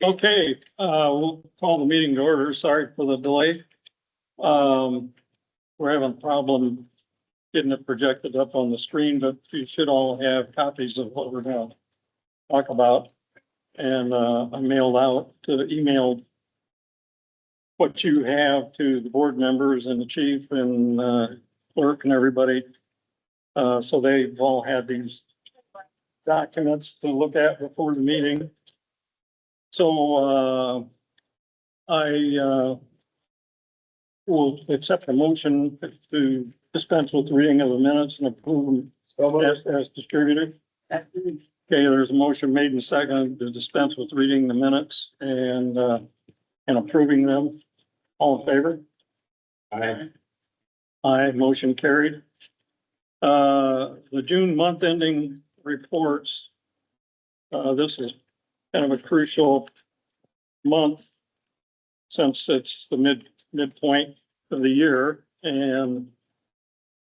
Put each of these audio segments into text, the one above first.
Okay, we'll call the meeting to order. Sorry for the delay. We're having a problem getting it projected up on the screen, but you should all have copies of what we're gonna talk about. And, I mailed out emailed what you have to the board members and the chief and, clerk and everybody. So they've all had these documents to look at before the meeting. So, I will accept the motion to dispense with the reading of the minutes and approve them as distributed. Okay, there's a motion made and seconded to dispense with reading the minutes and approving them. All in favor? Aye. Aye, motion carried. The June month ending reports. This is kind of a crucial month since it's the midpoint of the year and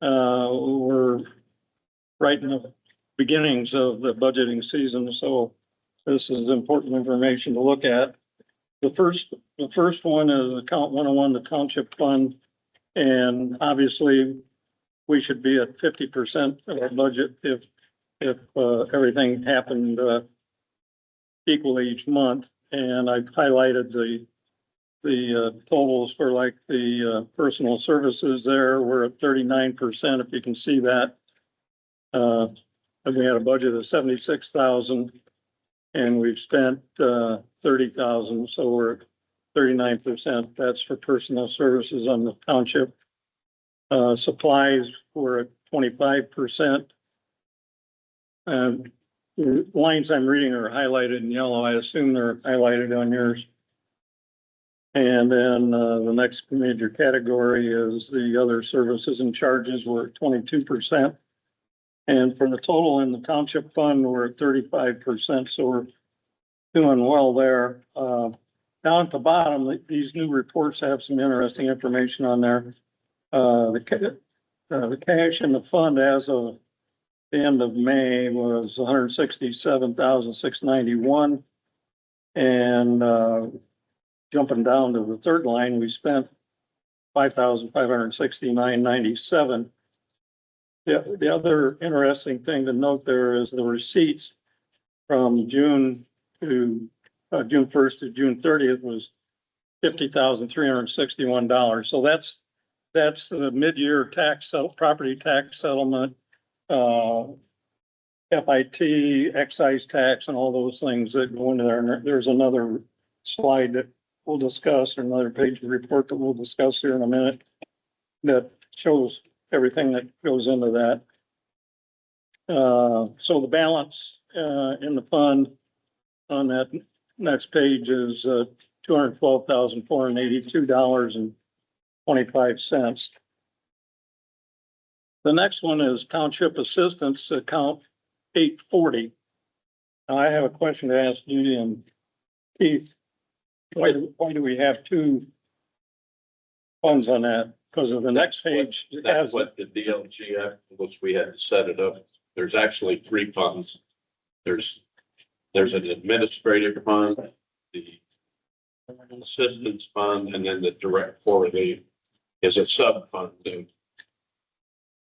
we're right in the beginnings of the budgeting season. So this is important information to look at. The first one is account 101, the township fund. And obviously we should be at 50% of our budget if everything happened equally each month. And I've highlighted the totals for like the personal services there. We're at 39%, if you can see that. And we had a budget of 76,000 and we've spent 30,000, so we're at 39%. That's for personal services on the township. Supplies were at 25%. And the lines I'm reading are highlighted in yellow. I assume they're highlighted on yours. And then the next major category is the other services and charges were at 22%. And for the total in the township fund, we're at 35%. So we're doing well there. Down at the bottom, these new reports have some interesting information on there. The cash in the fund as of the end of May was 167,691. And jumping down to the third line, we spent 5,569.97. The other interesting thing to note there is the receipts from June 1st to June 30th was $50,361. So that's the mid-year property tax settlement, FIT, excise tax, and all those things that go into there. And there's another slide that we'll discuss, or another page of the report that we'll discuss here in a minute that shows everything that goes into that. So the balance in the fund on that next page is $212,482.25. The next one is township assistance account 840. Now I have a question to ask Judy and Keith. Why do we have two funds on that? Because of the next page. That's what the DLGF, which we had to set it up. There's actually three funds. There's an administrative fund, the assistance fund, and then the direct for relief is a sub fund.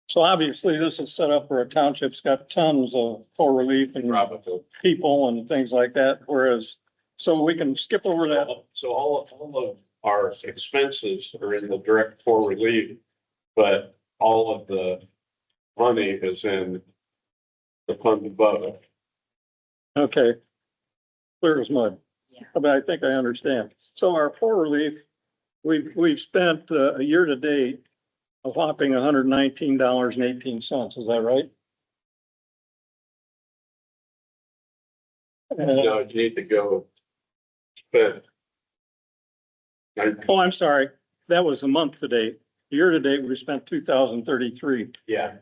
So obviously this is set up where a township's got tons of poor relief and people and things like that. Whereas, so we can skip over that. So all of our expenses are in the direct for relief, but all of the money is in the fund above. Okay. Clear as mud. Yeah. But I think I understand. So our poor relief, we've spent a year to date a whopping $119.18. Is that right? No, you need to go spend. Oh, I'm sorry. That was a month to date. Year to date, we spent 2,033. Yeah.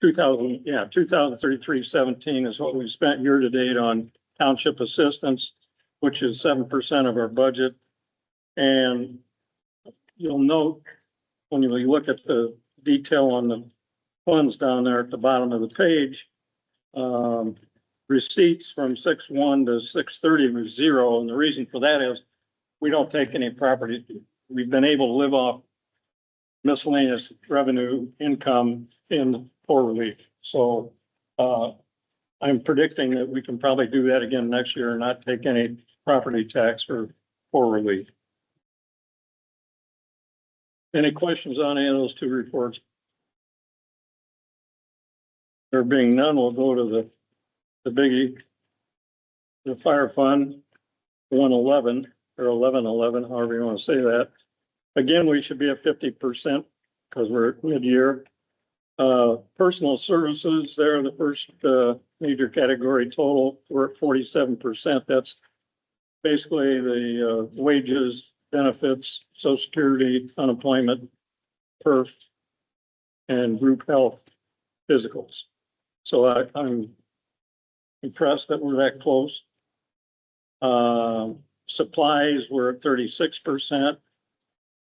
2,033.17 is what we spent year to date on township assistance, which is 7% of our budget. And you'll note when you look at the detail on the funds down there at the bottom of the page, receipts from 6/1 to 6/30 was zero, and the reason for that is we don't take any property. We've been able to live off miscellaneous revenue income in poor relief. So, I'm predicting that we can probably do that again next year and not take any property tax for poor relief. Any questions on any of those two reports? There being none, we'll go to the biggie. The fire fund, 111 or 1111, however you want to say that. Again, we should be at 50% because we're at mid-year. Personal services, they're the first major category total. We're at 47%. That's basically the wages, benefits, social security, unemployment, perf, and group health physicals. So I'm impressed that we're that close. Supplies were at 36%.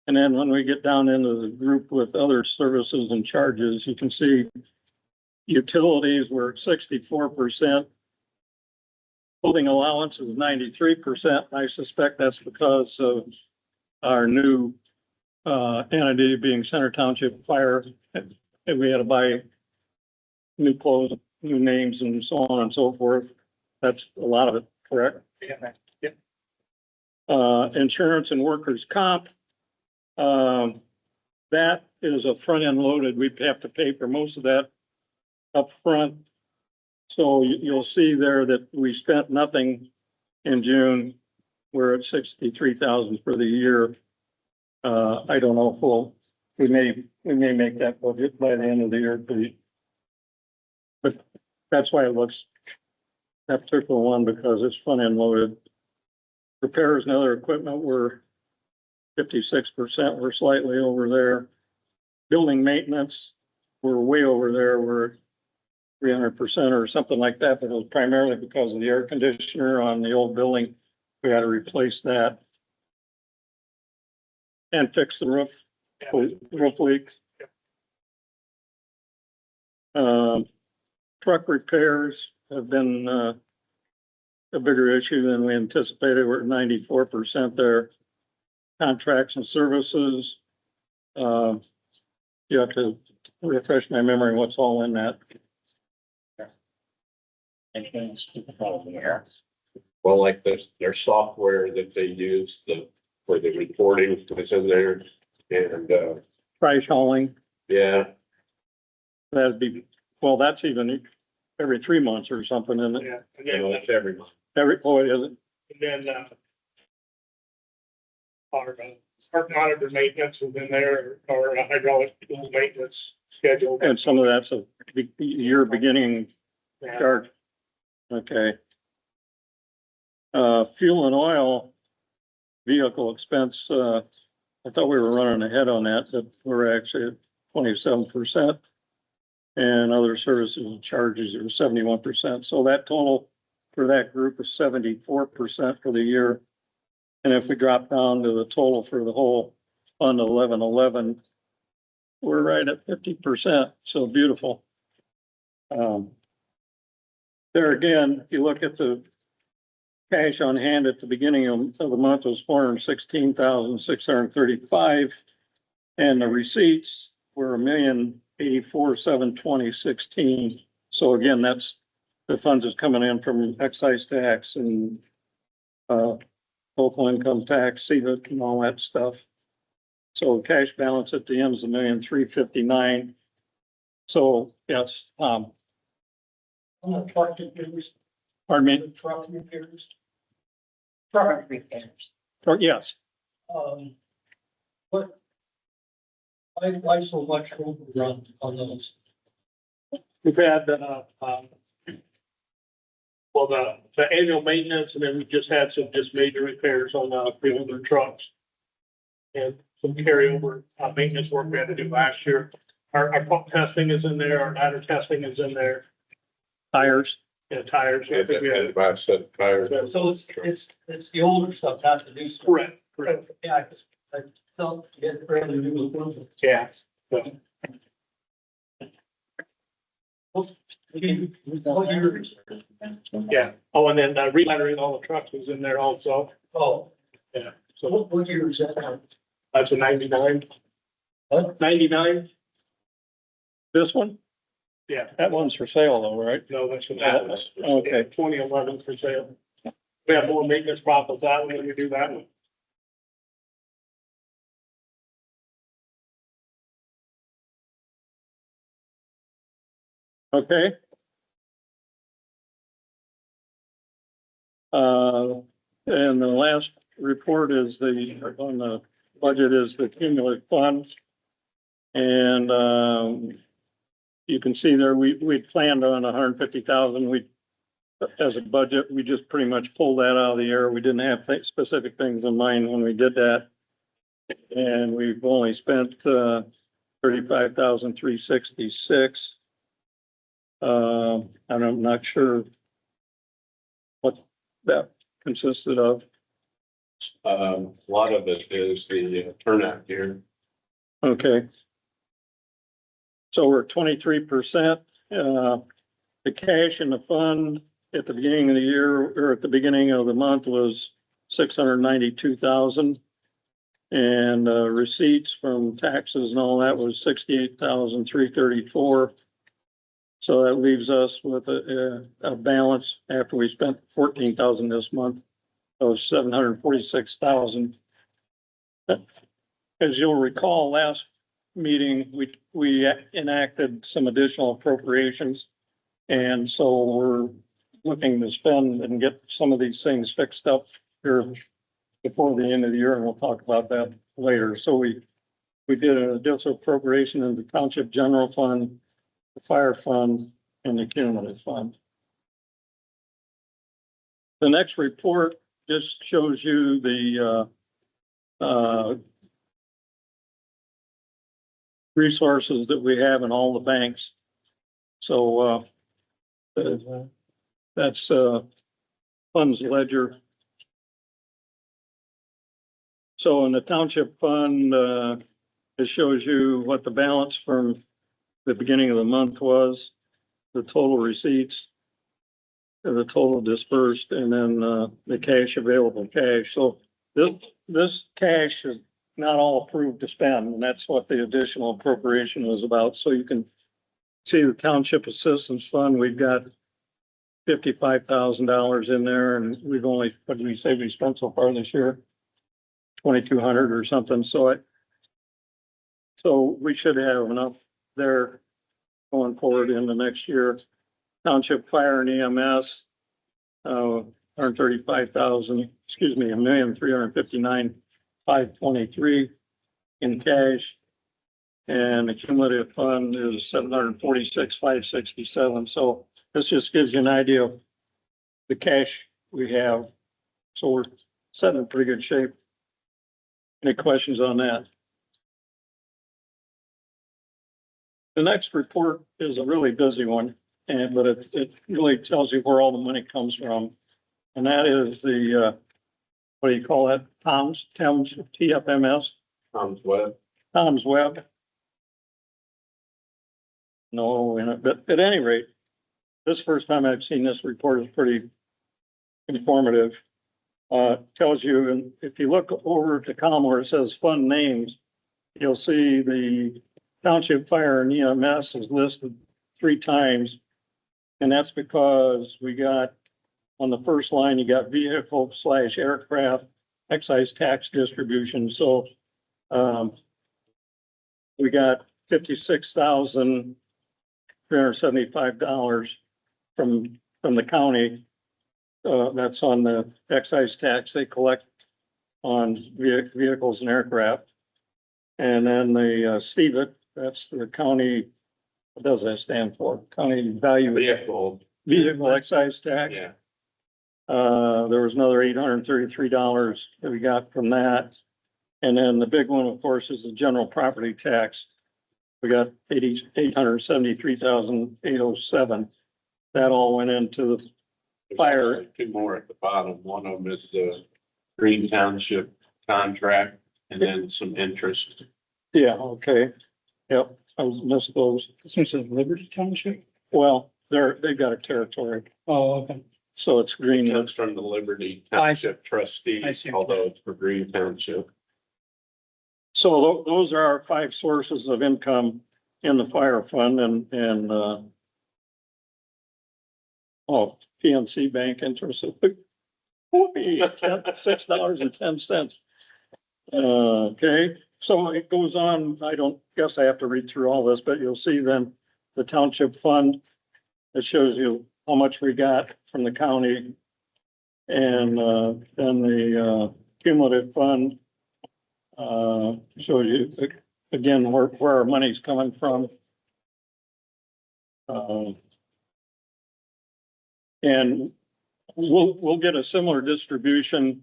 And then when we get down into the group with other services and charges, you can see utilities were at 64%. Clothing allowance is 93%. I suspect that's because of our new entity being Center Township Fire. And we had to buy new clothes, new names and so on and so forth. That's a lot of it, correct? Yeah. Insurance and workers' comp. That is a front end loaded. We have to pay for most of that up front. So you'll see there that we spent nothing in June. We're at 63,000 for the year. I don't know if we may make that budget by the end of the year, but that's why it looks that particular one, because it's front end loaded. Repairs and other equipment were 56%. We're slightly over there. Building maintenance, we're way over there. We're 300% or something like that, but it was primarily because of the air conditioner on the old building. We had to replace that and fix the roof leak. Truck repairs have been a bigger issue than we anticipated. We're at 94% there. Contracts and services. You have to refresh my memory what's all in that. Well, like their software that they use, for the reporting is in there, and, Price hauling, yeah, that'd be, well, that's even every 3 months or something, isn't it? Yeah, you know, that's every month. Oh, it isn't. and then, our monitor maintenance was in there, or hydraulic tool maintenance schedule. And some of that's a year beginning Yeah. charge. Okay. Fuel and oil vehicle expense, I thought we were running ahead on that, but we're actually at 27%. And other services and charges are 71%. So that total for that group is 74% for the year. And if we drop down to the total for the whole fund 1111, we're right at 50%. So beautiful. There again, if you look at the cash on hand at the beginning of the month was 416,635. And the receipts were 1,084,720.16. So again, that's the funds is coming in from excise tax and local income tax, CVIT and all that stuff. So cash balance at the end is 1,359,000. So yes, On the truck repairs, pardon me, the truck repairs. Truck repairs, or yes, what? Why so much overrun on those? We've had, well, the annual maintenance, and then we just had some major repairs on the older trucks. And some carryover, maintenance work we had to do last year. Our pump testing is in there, our ladder testing is in there, tires. and tires. I think we had. And buy a set of tires. So it's the older stuff, not the new stuff. Correct. Yeah, I felt it fairly new. Yeah. What years? Yeah. Oh, and then re-lettering all the trucks was in there also. Oh, Yeah. So what year is that? that's a 99. What? 99? This one, Yeah. that one's for sale though, right? No, that's what that was. Okay. 2011 for sale. We have more maintenance problems that one when we do that one. Okay. And the last report is on the budget is the cumulative fund. And, you can see there, we planned on 150,000. As a budget, we just pretty much pulled that out of the air. We didn't have specific things in mind when we did that. And we've only spent, 35,366. I'm not sure what that consisted of. A lot of it is the turnout gear. Okay. So we're 23%. The cash in the fund at the beginning of the year or at the beginning of the month was 692,000. And receipts from taxes and all that was 68,334. So that leaves us with a balance after we spent 14,000 this month of 746,000. As you'll recall, last meeting, we enacted some additional appropriations. And so we're looking to spend and get some of these things fixed up here before the end of the year, and we'll talk about that later. So we did an additional appropriation in the township general fund, the fire fund, and the cumulative fund. The next report just shows you the resources that we have in all the banks. So that's funds ledger. So in the township fund, it shows you what the balance from the beginning of the month was, the total receipts, the total dispersed, and then the cash available cash. So this cash is not all approved to spend, and that's what the additional appropriation was about. So you can see the township assistance fund, we've got $55,000 in there, and we've only, what did we say we spent so far this year? 2,200 or something. So we should have enough there going forward in the next year. Township fire and EMS, 135,000, excuse me, 1,359,523 in cash. And the cumulative fund is 746,567. So this just gives you an idea of the cash we have. So we're set in pretty good shape. Any questions on that? The next report is a really busy one, but it really tells you where all the money comes from. And that is the, what do you call that? TFMS? Tom's Web. Tom's Web. No, but at any rate, this first time I've seen this report is pretty informative. Tells you, and if you look over at the column where it says fund names, you'll see the township fire and EMS is listed 3 times. And that's because we got, on the first line, you got vehicle/aircraft excise tax distribution. So, we got $56,375 from the county. That's on the excise tax they collect on vehicles and aircraft. And then the CVIT, that's the county, what does that stand for? County value vehicle excise tax. Yeah. There was another $833 that we got from that. And then the big one, of course, is the general property tax. We got $873,807. That all went into the There's fire. actually 2 more at the bottom. One of them is the Green Township contract and then some interest. Yeah, okay. Yep, I missed those. This one says Liberty Township? Well, they've got a territory, Oh, okay. so it's green. Comes from the Liberty I see. Township trustee, I see. although it's for Green Township. So those are our 5 sources of income in the fire fund and, oh, PNC Bank interest. $6.10. Okay, so it goes on. I don't guess I have to read through all this, but you'll see then the township fund. It shows you how much we got from the county. And, then the, cumulative fund, shows you again, where our money's coming from. And we'll get a similar distribution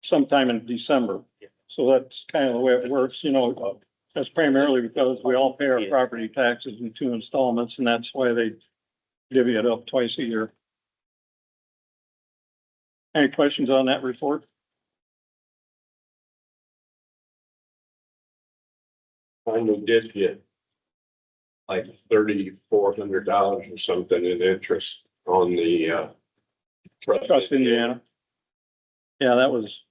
sometime in December. So that's kind of the way it works, you know, that's primarily because we all pay our property taxes in 2 installments, and that's why they divvy it up twice a year. Any questions on that report? Finally did get like $3,400 or something in interest on the, Trust Indiana. Yeah, that was,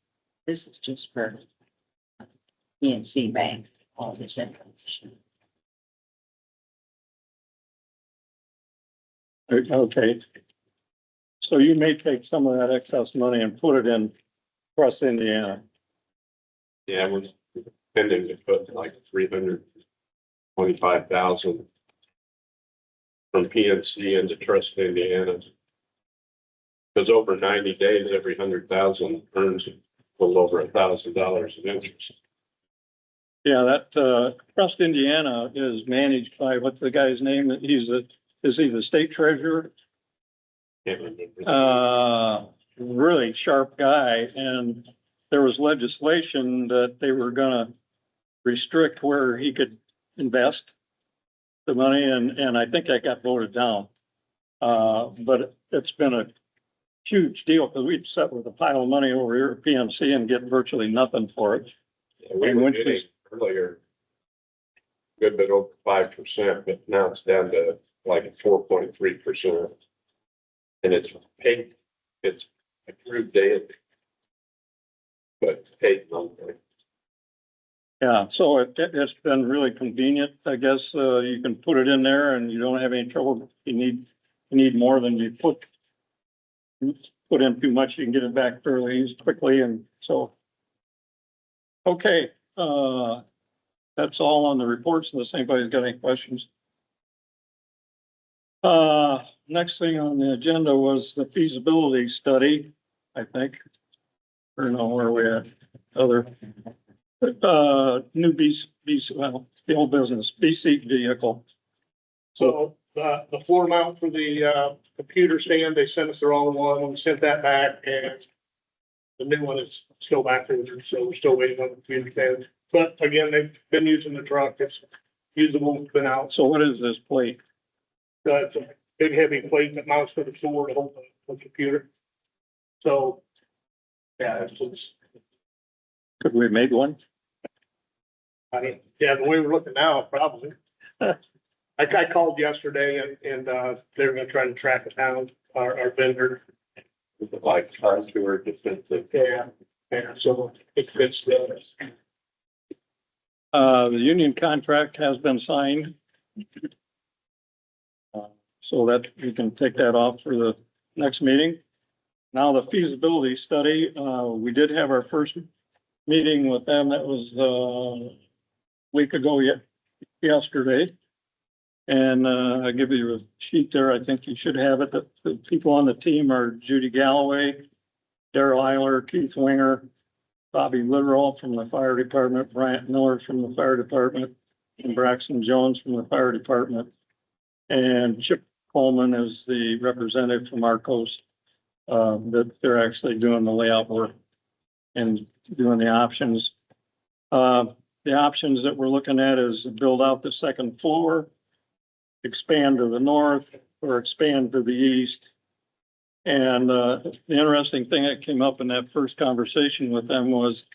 This is just for PNC Bank, all this information. okay. So you may take some of that excess money and put it in Trust Indiana. Yeah, we're intending to put like 325,000 from PNC into Trust Indiana. Because over 90 days, every 100,000 earns a little over $1,000 in interest. Yeah, that, Trust Indiana is managed by, what's the guy's name? Is he the state treasurer? Can't remember. Really sharp guy, and there was legislation that they were gonna restrict where he could invest the money, and I think that got voted down. But it's been a huge deal, because we'd sat with a pile of money over here at PMC and get virtually nothing for it. We And were which getting was- earlier a good bit over 5%, but now it's down to like 4.3%. And it's paid, it's accrued daily. But paid monthly. Yeah, so it's been really convenient, I guess, you can put it in there and you don't have any trouble. You need more than you put in too much, you can get it back fairly easy, quickly, and so. Okay, that's all on the reports, unless anybody's got any questions. Next thing on the agenda was the feasibility study, I think. Or no, where are we at? Other, new well, the old business, BC vehicle. So the floor mount for the computer stand, they sent us the wrong one. We sent that back and the new one is still back there, so we're still waiting on the computer stand. But again, they've been using the truck. It's usable, it's been out. So what is this plate? It's a big heavy plate that mounts to the floor to hold the computer. So, yeah, it's, Could we have made one? I mean, yeah, the way we're looking now, probably. I called yesterday and they're gonna try to track it down, our vendor. Like contour defensive. Yeah, so it fits the, The union contract has been signed. So that we can take that off for the next meeting. Now, the feasibility study, we did have our first meeting with them. That was a week ago yesterday. And I give you a sheet there. I think you should have it. The people on the team are Judy Galloway, Daryl Eiler, Keith Winger, Bobby Litterall from the fire department, Bryant Miller from the fire department, and Braxton Jones from the fire department. And Chip Coleman is the representative from Arcos, that they're actually doing the layout work and doing the options. The options that we're looking at is build out the second floor, expand to the north, or expand to the east. And the interesting thing that came up in that first conversation with them was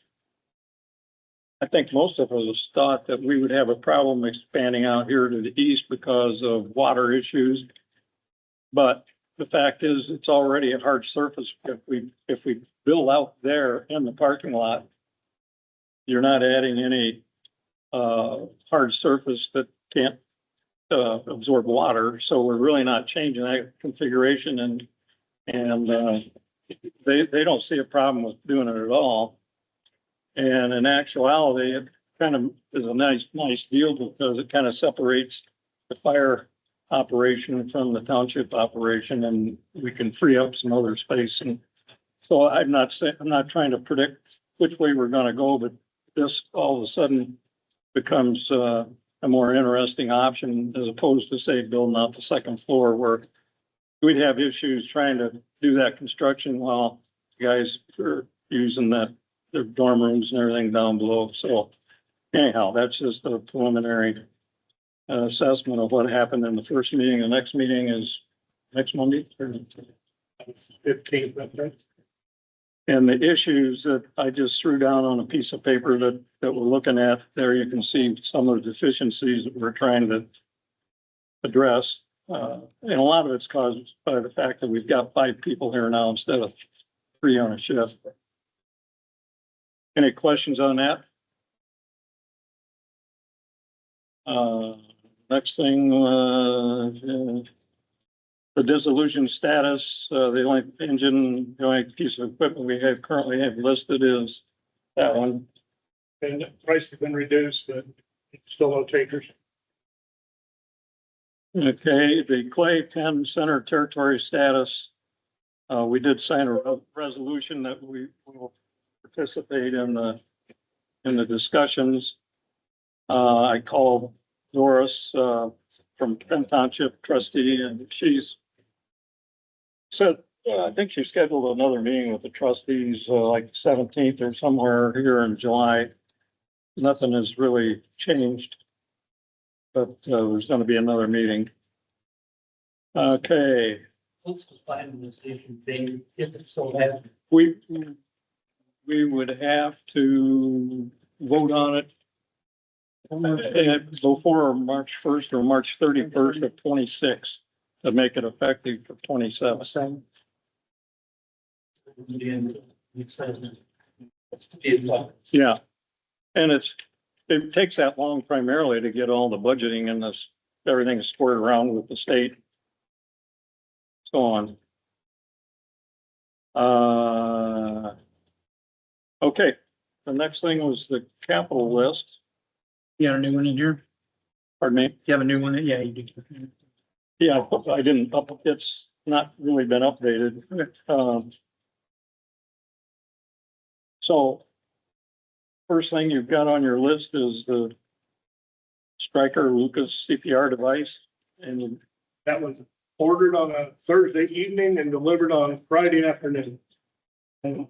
I think most of us thought that we would have a problem expanding out here to the east because of water issues. But the fact is, it's already a hard surface. If we build out there in the parking lot, you're not adding any hard surface that can't absorb water. So we're really not changing that configuration, and they don't see a problem with doing it at all. And in actuality, it kind of is a nice deal because it kind of separates the fire operation from the township operation, and we can free up some other space. And so I'm not trying to predict which way we're gonna go, but this all of a sudden becomes a more interesting option as opposed to, say, building out the second floor where we'd have issues trying to do that construction while guys are using their dorm rooms and everything down below. So anyhow, that's just a preliminary assessment of what happened in the first meeting. The next meeting is next Monday. 15th, I think. And the issues that I just threw down on a piece of paper that we're looking at there, you can see some of the deficiencies that we're trying to address. And a lot of it's caused by the fact that we've got 5 people here now instead of 3 on a shift. Any questions on that? Next thing, the dissolution status, the only piece of equipment we currently have listed is that one. And the price has been reduced, but still no takers. Okay, the Clay Penn Center territory status. We did sign a resolution that we will participate in the discussions. I called Doris, from Penn Township trustee, and she's said, I think she scheduled another meeting with the trustees, like 17th or somewhere here in July. Nothing has really changed, but there's going to be another meeting. Okay, What's the finalization date, if it's so bad? we would have to vote on it before March 1st or March 31st of 26 to make it effective for 27. Yeah. And it takes that long primarily to get all the budgeting and everything squared around with the state. So on. Okay, the next thing was the capital list. You got a new one in here? Pardon me? You have a new one? Yeah, you do. Yeah, I didn't it's not really been updated. So first thing you've got on your list is the Stryker Lucas CPR device, and That was ordered on a Thursday evening and delivered on Friday afternoon. Paid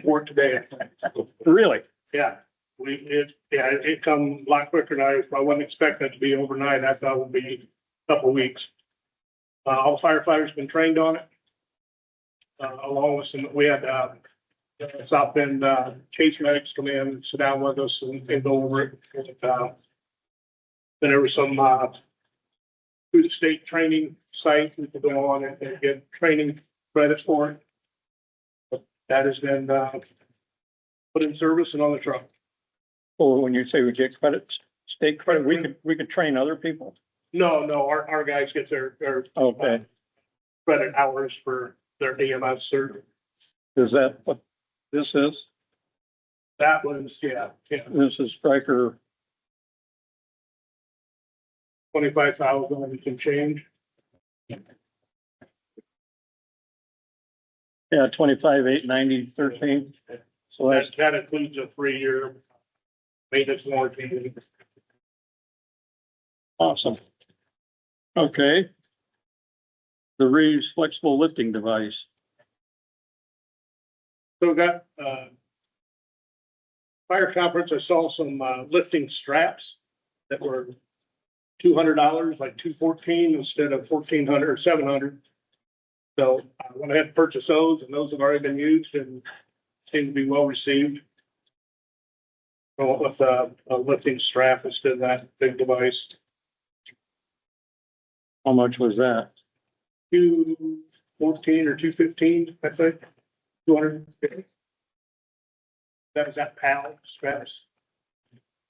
for it today, I think. really, Yeah, it come a lot quicker than I wasn't expecting it to be overnight. I thought it would be a couple of weeks. All firefighters been trained on it. Along with some, we had, South Bend, case medics come in, sit down with us and go over it. Then there was some, through the state training site, we could go on and get training credits for it. But that has been, put in service and on the truck. well, when you say we get credits, state credit, we could train other people. No, our guys get their Okay, credit hours for their EMS cert. is that what this is? That was, yeah, This is Stryker, 25,000 we can change. yeah, 25,890.13. So that's That includes a 3-year maintenance warranty. awesome. Okay. The Reeves flexible lifting device. So we got, fire conference, I saw some, lifting straps that were $200, like $214 instead of $1,400 or $700. So I went ahead and purchased those, and those have already been used and seem to be well received. with a lifting strap instead of that big device. How much was that? 214 or 215, I think. 250. That was that PAL straps.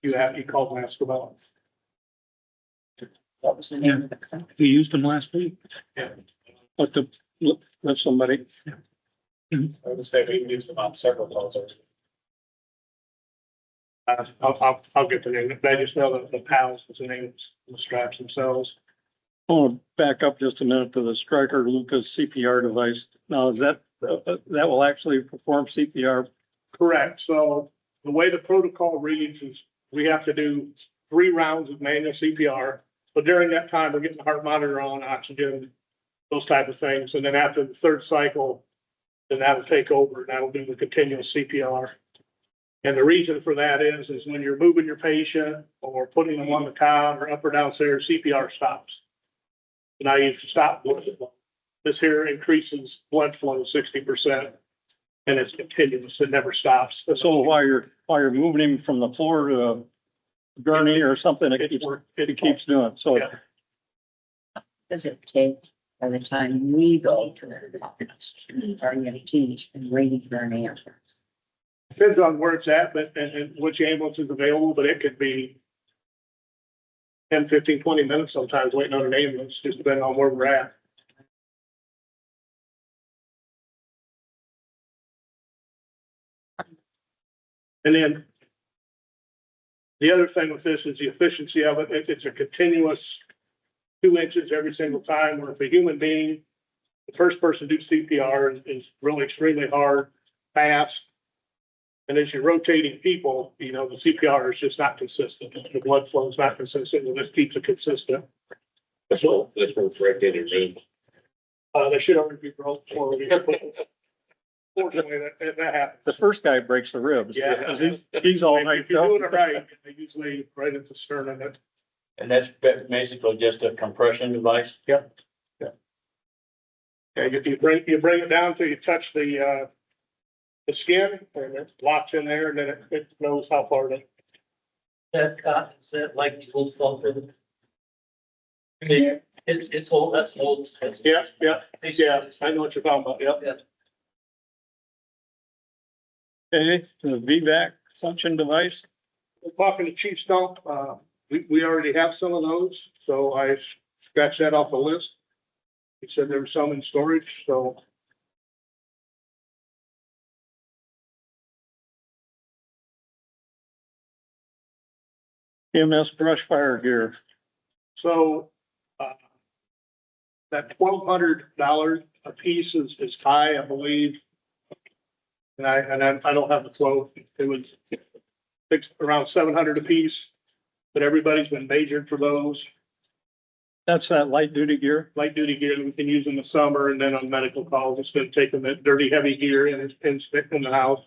You called and asked about. What was the name of the company? We used them last week. What the, let somebody, I would say we used about several dollars. I'll get the name. I just know that the PALs is the name of the straps themselves. I want to back up just a minute to the Stryker Lucas CPR device. Now, is that will actually perform CPR? Correct. So the way the protocol reads is we have to do 3 rounds of manual CPR. But during that time, we're getting the heart monitor on, oxygen, those type of things. And then after the 3rd cycle, then that'll take over and that'll do the continuous CPR. And the reason for that is when you're moving your patient or putting them on the cot or up or downstairs, CPR stops. Now you stop. This here increases blood flow 60%. And it's continuous. It never stops. So while you're moving him from the floor to a gurney or something, it keeps doing. So Yeah. Does it take by the time we go to the doctors, our EMTs and waiting for an answer? Depends on where it's at, but and which ambulance is available, but it could be 10, 15, 20 minutes sometimes waiting on an ambulance, just depending on where we're at. And then the other thing with this is the efficiency of it. It's a continuous 2 inches every single time, where if a human being, the first person to do CPR is really extremely hard, fast. And as you're rotating people, the CPR is just not consistent. The blood flow is not consistent, and this keeps it consistent. This one's right in your room. They should already be broke before we get. Fortunately, that happens. the first guy breaks the ribs. Yeah. Because he's all If hyped you're doing it up. right, they usually right at the sternum. And that's basically just a compression device? Yeah, you bring it down till you touch the skin, and it locks in there, and then it knows how far to. Is that like the old phone? It's old, that's old. Yeah, I know what you're talking about, yep. Okay, the VVAC suction device. We're talking to Chief Stump, we already have some of those, so I scratched that off the list. He said there was some in storage, so. EMS brush fire gear. So, that $1,200 a piece is high, I believe. And I don't have the quote. It was fixed around 700 a piece, but everybody's been measured for those That's that light duty gear. light duty gear that we can use in the summer, and then on medical calls, it's gonna take them that dirty, heavy gear and stick in the house.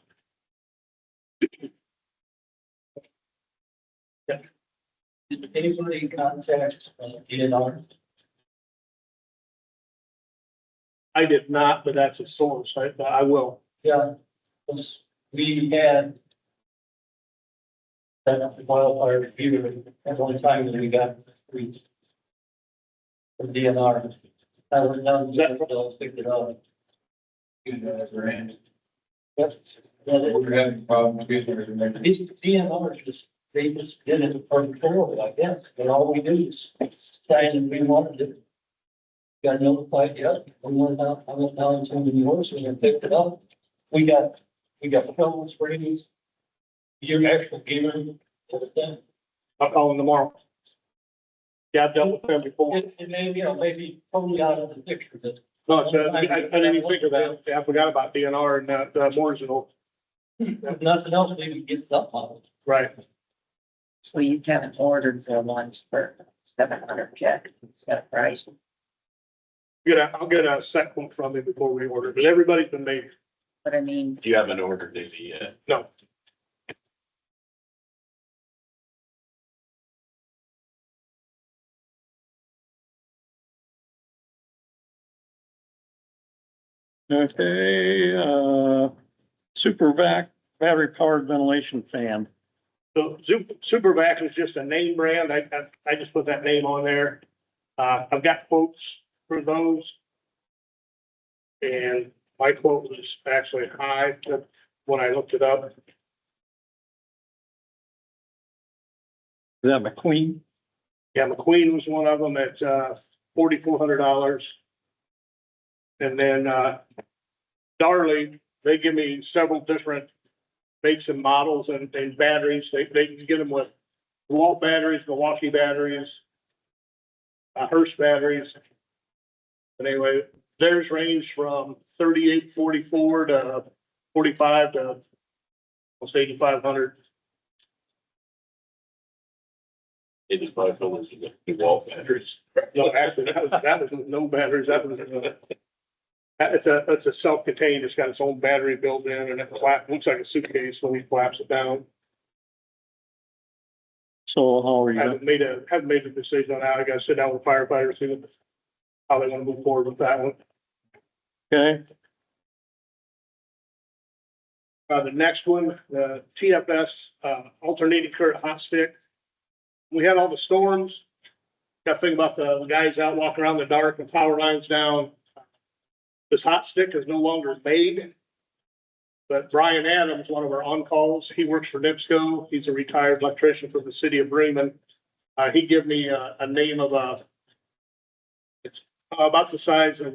Did anybody contact DNR? I did not, but that's a source. I will. Yeah, because we had that wildfire review at one time that we got free from DNR. I was down, they'll pick it up. You guys are in. Yep. Yeah, We're having problems getting it. DNR just, they just did it for control, I guess, and all we do is sign and we wanted it. Got notified, yep, I went down to the university and picked it up. We got film springs. Your actual gear, everything. I'll call them tomorrow. Yeah, I've dealt with them before. It may, maybe totally out of the picture, but. No, I didn't even think of that. I forgot about DNR and Mooresville. If nothing else, maybe get stuff on it. Right. So you haven't ordered the ones for 700 check, it's got a price. I'll get a set quote from him before we order, but everybody's been made. But I mean, You haven't ordered any yet. No. Okay, super vac battery powered ventilation fan. So Supervac is just a name brand. I just put that name on there. I've got quotes for those. And my quote was actually high when I looked it up. Is that McQueen? Yeah, McQueen was one of them at $4,400. And then Darley, they give me several different makes and models and batteries. They can get them with Walt batteries, Milwaukee batteries, Hurst batteries. But anyway, theirs range from 3844 to 45 to almost 8,500. 85 the wall batteries. No, actually, that was with no batteries. That was, it's a self-contained, it's got its own battery built in and it looks like a suitcase when you collapse it down. So how are you? Haven't made a decision on that. I gotta sit down with firefighters, see how they wanna move forward with that one. Okay, The next one, the TFS, alternating current hot stick. We had all the storms. Got to think about the guys out walking around in the dark and power lines down. This hot stick is no longer made. But Brian Adams, one of our on-calls, he works for NIPSCO. He's a retired electrician for the city of Bremen. He gave me a name of it's about the size of,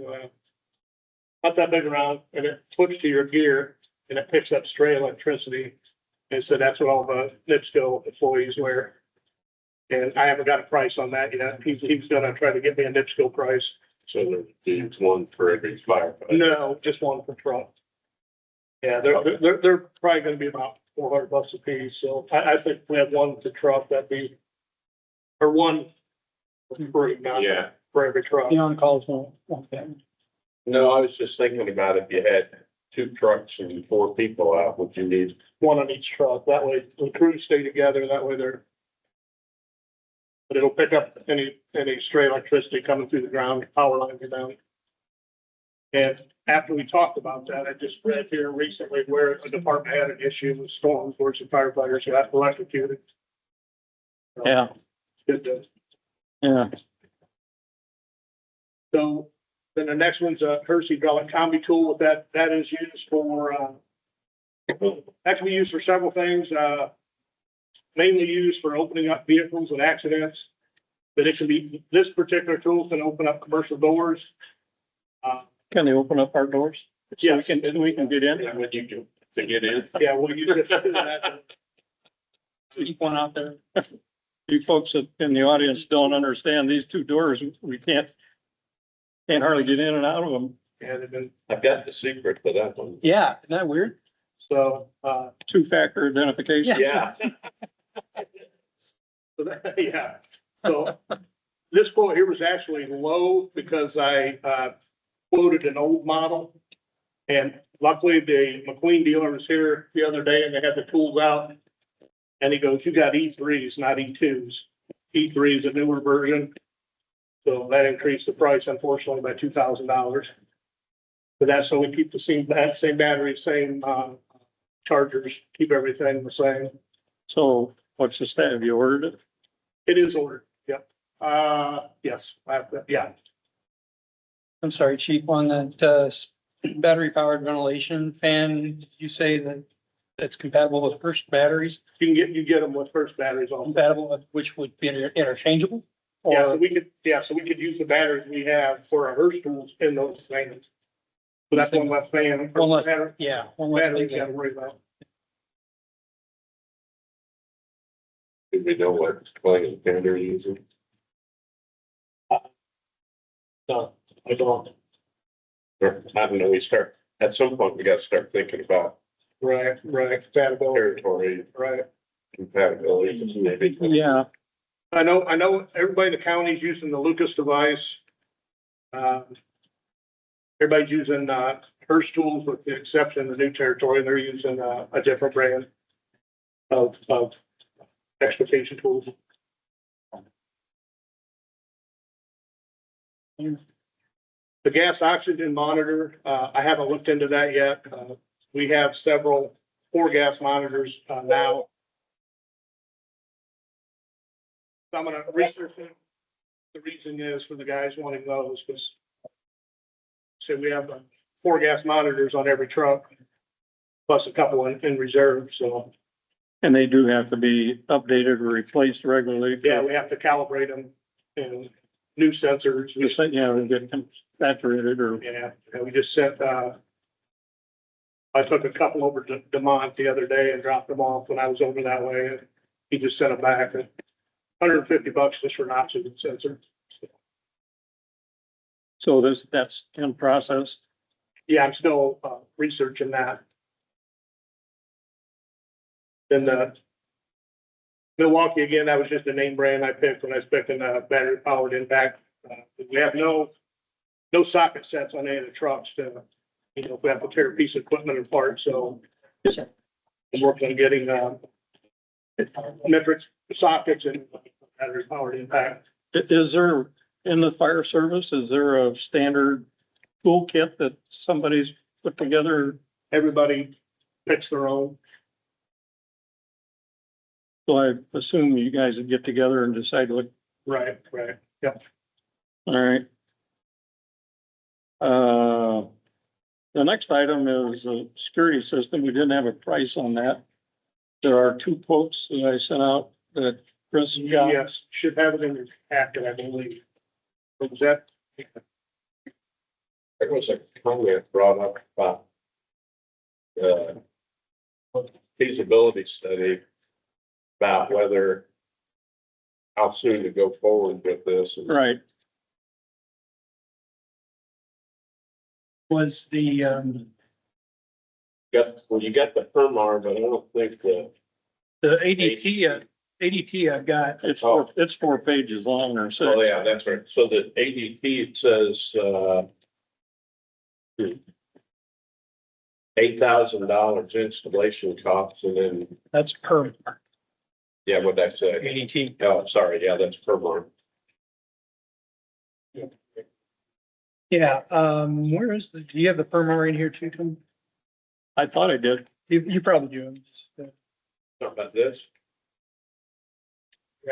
not that big around, and it hooks to your gear and it picks up stray electricity. And so that's what all the NIPSCO employees wear. And I haven't got a price on that yet. He's gonna try to get me a NIPSCO price. So there's one for every firefighter. No, just one per truck. Yeah, they're probably gonna be about $400 a piece. So I think if we have one to truck, that'd be, or one for, not Yeah. for every truck. The on-calls won't pay. No, I was just thinking about if you had 2 trucks and 4 people out, would you need? One on each truck. That way the crews stay together. That way they're. But it'll pick up any stray electricity coming through the ground, power lines are down. And after we talked about that, I just read here recently where a department had an issue with storms where some firefighters got electrocuted. yeah, Good to. yeah. So then the next one's a Hurst hydraulic combi tool with that is used for, that can be used for several things, mainly used for opening up vehicles and accidents. But it can be, this particular tool can open up commercial doors. Can they open up our doors? So we can get in? What you do to get in? Yeah, we'll use it. for that. Keep one out there. You folks in the audience don't understand these 2 doors. We can't hardly get in and out of them. And then, I've got the secret for that one. Yeah, isn't that weird? so, 2-factor identification. Yeah. so that, yeah, so this quote here was actually low because I, quoted an old model. And luckily the McQueen dealer was here the other day and they had the tools out. And he goes, you got E3s, not E2s. E3 is a newer version. So that increased the price unfortunately by $2,000. But that's so we keep the same battery, same, chargers, keep everything the same. So what's the stat? Have you ordered it? It is ordered, yep. Yes, I have, yeah. I'm sorry, chief, on that, battery powered ventilation fan, did you say that that's compatible with Hurst batteries? You get them with First batteries also. Compatible with, which would be interchangeable? Yeah, so Or, we could use the batteries we have for our Hurst tools in those fans. So that's one less fan. One less- Battery yeah. one less battery thing you gotta to- worry about. Do we know what Clay and Pender are using? No, I don't. Or, I don't know, at some point, we gotta start thinking about Right, compatibility, territory right. compatibility, maybe. Yeah, I know everybody in the county's using the Lucas device. Everybody's using, Hurst tools with the exception of the new territory. They're using, a different brand of exploitation tools. The gas oxygen monitor, I haven't looked into that yet. We have 4 gas monitors, now. I'm gonna research it. The reason is for the guys wanting those, because so we have 4 gas monitors on every truck, plus a couple in reserve, so, And they do have to be updated or replaced regularly. yeah, we have to calibrate them and new sensors. Just, yeah, they get saturated or, Yeah, and we just sent, I took a couple over to Demont the other day and dropped them off when I was over that way, and he just sent them back at $150 just for an oxygen sensor. so that's in process. Yeah, I'm still, researching that. Then the Milwaukee, again, that was just a name brand I picked when I was picking a battery powered impact. We have no socket sets on any of the trucks to, you know, if we have to tear a piece of equipment apart, so. Sure. I'm working on getting, metric sockets and battery powered impact. Is there, in the fire service, is there a standard toolkit that somebody's put together? Everybody picks their own. So I assume you guys would get together and decide what, Right. Yep. all right. The next item is a security system. We didn't have a price on that. There are 2 quotes that I sent out that Chris got. Yes, should have it in your packet, I believe. What was that? There was a comment brought up about feasibility study about whether how soon to go forward with this. Right, Was the, Well, you got the Permar, but I don't think ADT I got, it's 4 pages long or so. oh, yeah, that's right. So the ADT, it says, $8,000 installation costs and then, that's per yeah, what'd I say? ADT. Oh, sorry, yeah, that's Permar. Yeah, where is do you have the Permar in here too, Tom? I thought I did. You probably do. Not about this?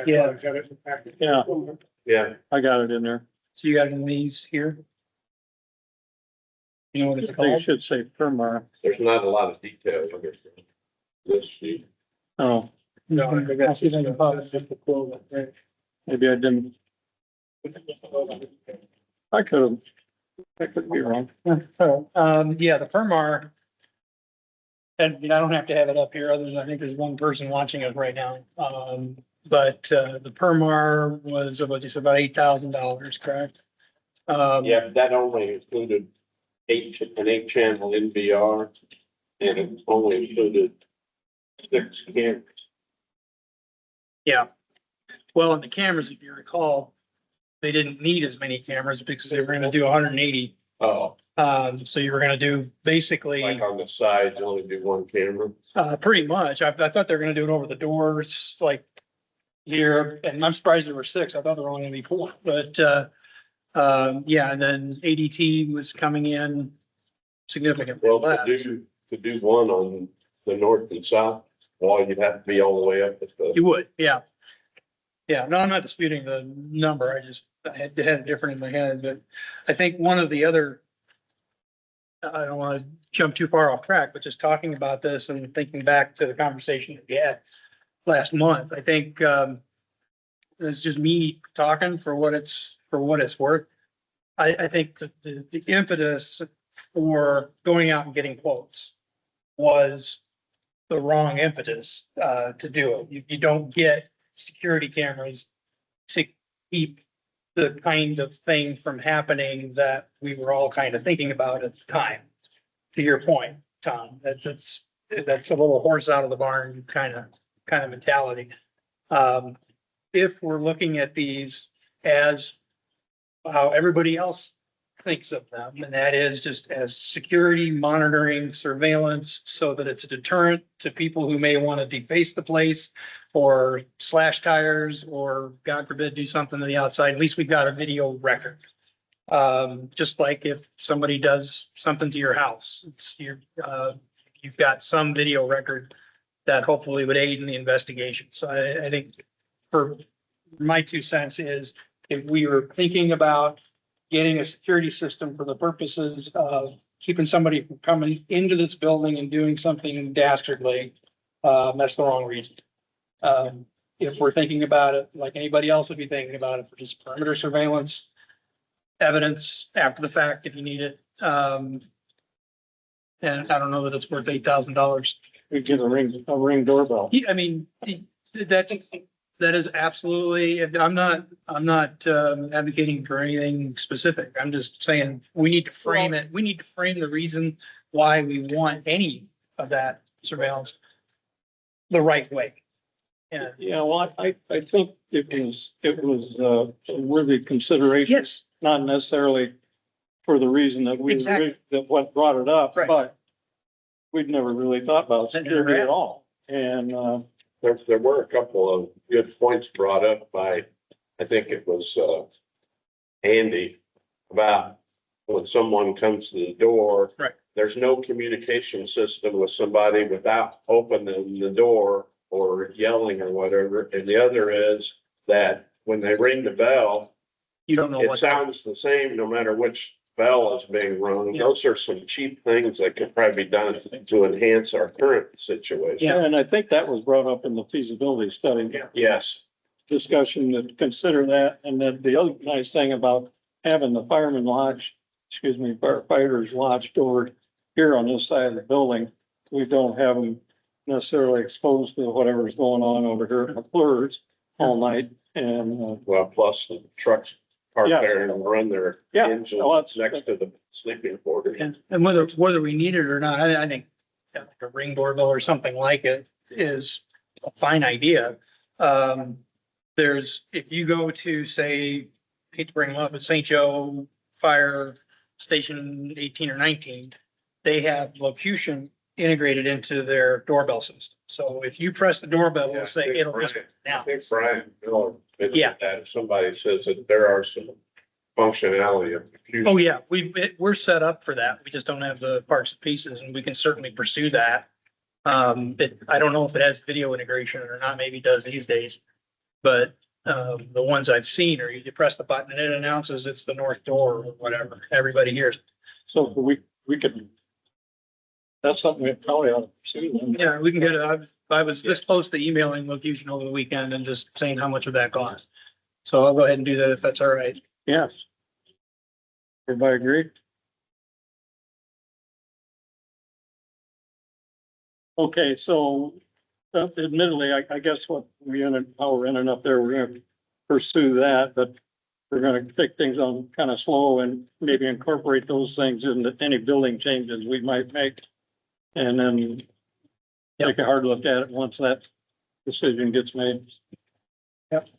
Yeah. Got it in the packet. Yeah. Yeah, I got it in there. So you got it in these here? You know what it's They called? should say Permar. there's not a lot of details, I guess. This sheet. Oh, No, I got. See if I can pop it. maybe I didn't. I could be wrong. Yeah, the Permar. And I don't have to have it up here, other than I think there's one person watching us right now. But the Permar was about, just about $8,000, correct? Yeah, but that only included an 8-channel NVR, and it only included 6 cameras. Yeah. Well, and the cameras, if you recall, they didn't need as many cameras because they were gonna do 180. Oh, So you were gonna do basically, like on the sides, only do 1 camera. pretty much. I thought they were gonna do it over the doors, like here, and I'm surprised there were 6. I thought there were only gonna be 4, but, yeah, and then ADT was coming in significantly Well, less. to do one on the north and south, well, you'd have to be all the way up at the, You would, yeah. Yeah, no, I'm not disputing the number. I had it different in my head, but I think one of the other, I don't want to jump too far off track, but just talking about this and thinking back to the conversation that we had last month, I think, it's just me talking for what it's worth. I think that the impetus for going out and getting quotes was the wrong impetus, to do it. You don't get security cameras to keep the kind of thing from happening that we were all kind of thinking about at the time. To your point, Tom, that's a little horse out of the barn kind of mentality. If we're looking at these as how everybody else thinks of them, and that is just as security, monitoring, surveillance, so that it's a deterrent to people who may want to deface the place or slash tires, or God forbid, do something to the outside. At least we've got a video record. Just like if somebody does something to your house, you've got some video record that hopefully would aid in the investigation. So I think for my 2 cents is if we were thinking about getting a security system for the purposes of keeping somebody from coming into this building and doing something dastardly, that's the wrong reason. If we're thinking about it, like anybody else would be thinking about it, for just perimeter surveillance, evidence after the fact, if you need it. And I don't know that it's worth $8,000. We get a ring doorbell. I mean, that is absolutely, I'm not advocating for anything specific. I'm just saying we need to frame it. We need to frame the reason why we want any of that surveillance the right way. Yeah, Yeah, well, I think it was a worthy consideration. yes, Not necessarily for the reason that Exactly. that what brought it up, Right. but we'd never really thought about That never security at happened. all. And, There were a couple of good points brought up by, I think it was, Andy, about when someone comes to the door. Right. There's no communication system with somebody without opening the door or yelling or whatever. And the other is that when they ring the bell, you don't know it what. sounds the same no matter which bell is being rung. Yeah. Those are some cheap things that could probably be done to enhance our current situation. Yeah. and I think that was brought up in the feasibility study Yes, discussion, to consider that. And then the other nice thing about having the fireman lodge, firefighters lodge door here on this side of the building, we don't have them necessarily exposed to whatever's going on over here at McClure's all night. And, well, plus the trucks parked Yeah. there and run their Yeah, engines well, that's- next to the sleeping quarters. And whether we need it or not, I think like a ring doorbell or something like it is a fine idea. If you go to, say, hate to bring them up, but St. Joe Fire Station 18 or 19, they have locution integrated into their doorbell system. So if you press the doorbell, it'll say, it'll just I now. think Brian, Miller mentioned Yeah. that if somebody says that there are some functionality of computer. Oh, yeah, we're set up for that. We just don't have the parts and pieces, and we can certainly pursue that. I don't know if it has video integration or not, maybe it does these days. But, the ones I've seen are you press the button and it announces it's the north door or whatever. Everybody hears. it. so we could, that's something we probably ought to pursue. Yeah, we can get it. I was this close to emailing locution over the weekend and just saying how much would that cost. So I'll go ahead and do that if that's all right. Yes. Everybody agree? Okay, so admittedly, I guess how we're ending up there, we're gonna pursue that, but we're gonna take things on kind of slow and maybe incorporate those things into any building changes we might make. And then take a hard look at it once that decision gets made. Yep.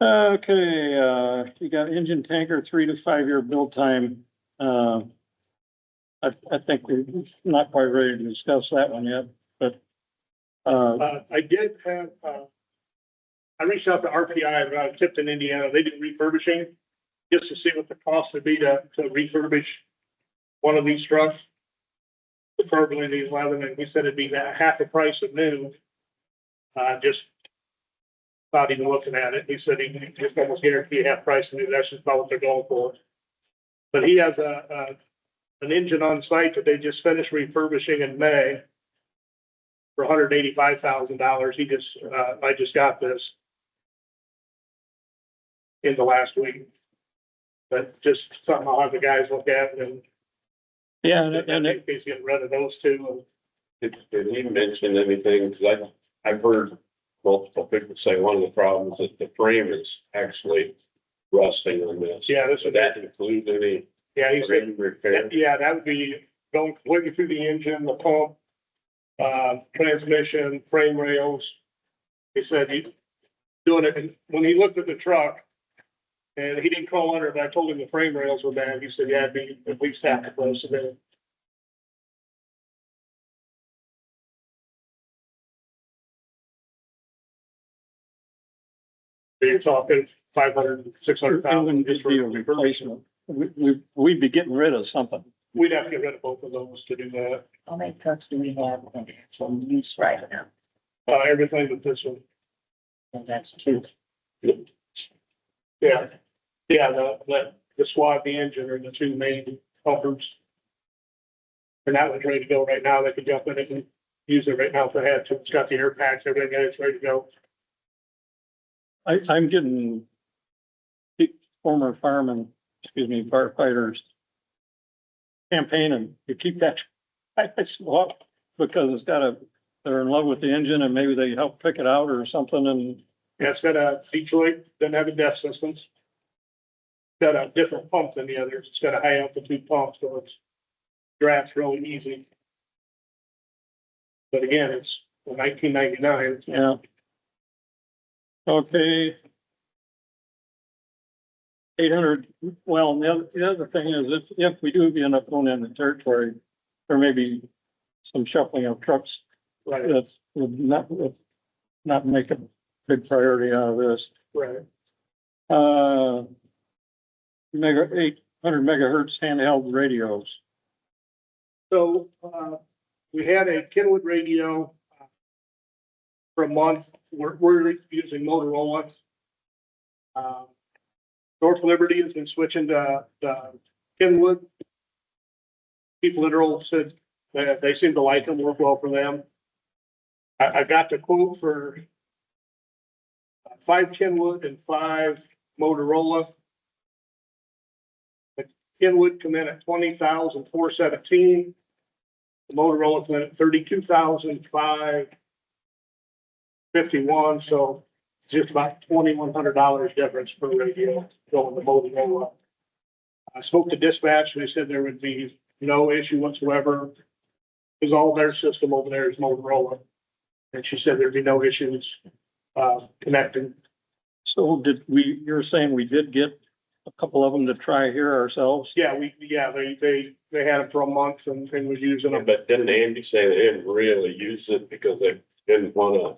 Okay, you got engine tanker, 3 to 5 year build time. I think we're not quite ready to discuss that one yet, but, I did have, I reached out to RPI out of Tipton, Indiana. They do refurbishing just to see what the cost would be to refurbish one of these trucks. Preferably the 11, and he said it'd be about half the price of new. Just not even looking at it. He said he can just almost guarantee half price of new. That's just about what they're going for. But he has an engine on site that they just finished refurbishing in May for $185,000. I just got this in the last week. But just something I'll have the guys look at and yeah, and he's getting rid of those two. Did he mention anything? Cause I've heard multiple people say one of the problems is the frame is actually rusting on this. Yeah, this So that includes any Yeah, he said, frame repair? yeah, that would be going completely through the engine, the pump, transmission, frame rails. He said he doing it, and when he looked at the truck, and he didn't call under it, but I told him the frame rails were bad. He said, yeah, it'd be at least half the price of it. You're talking 500, 600,000 it wouldn't just just for be a refurbishment. replacement. We'd be getting rid of something. We'd have to get rid of both of those to do that. How many trucks do we have in actual use right now? Everything but this one. And that's two. Yeah, the squad, the engine are the two main pumpers. And that one's ready to go right now. They could jump in it and use it right now if they had to. It's got the air packs, everything, it's ready to go. I'm getting former firemen, excuse me, firefighters campaigning to keep that swap because it's got a, they're in love with the engine and maybe they help pick it out or something and Yeah, it's got a Detroit, doesn't have a DEF systems. Got a different pump than the others. It's got a high altitude pump, so it's drafts really easy. But again, it's 1999. yeah. Okay. 800, well, the other thing is if we do end up going in the territory, there may be some shuffling of trucks Right, that would not make a big priority out of this. right. 800 megahertz handheld radios. So, we had a Kenwood radio for a month. We're using Motorola. North Liberty has been switching to Kenwood. Chief Literal said that they seem to like them, work well for them. I got the quote for 5 Kenwood and 5 Motorola. The Kenwood come in at 20,417. The Motorola come in at 32,551, so just about $2,100 difference per radio going to Motorola. I spoke to dispatch and they said there would be no issue whatsoever. Because all their system over there is Motorola. And she said there'd be no issues, connecting. So you're saying we did get a couple of them to try here ourselves? Yeah, they had them for a month and was using them. But didn't Andy say they didn't really use it because they didn't wanna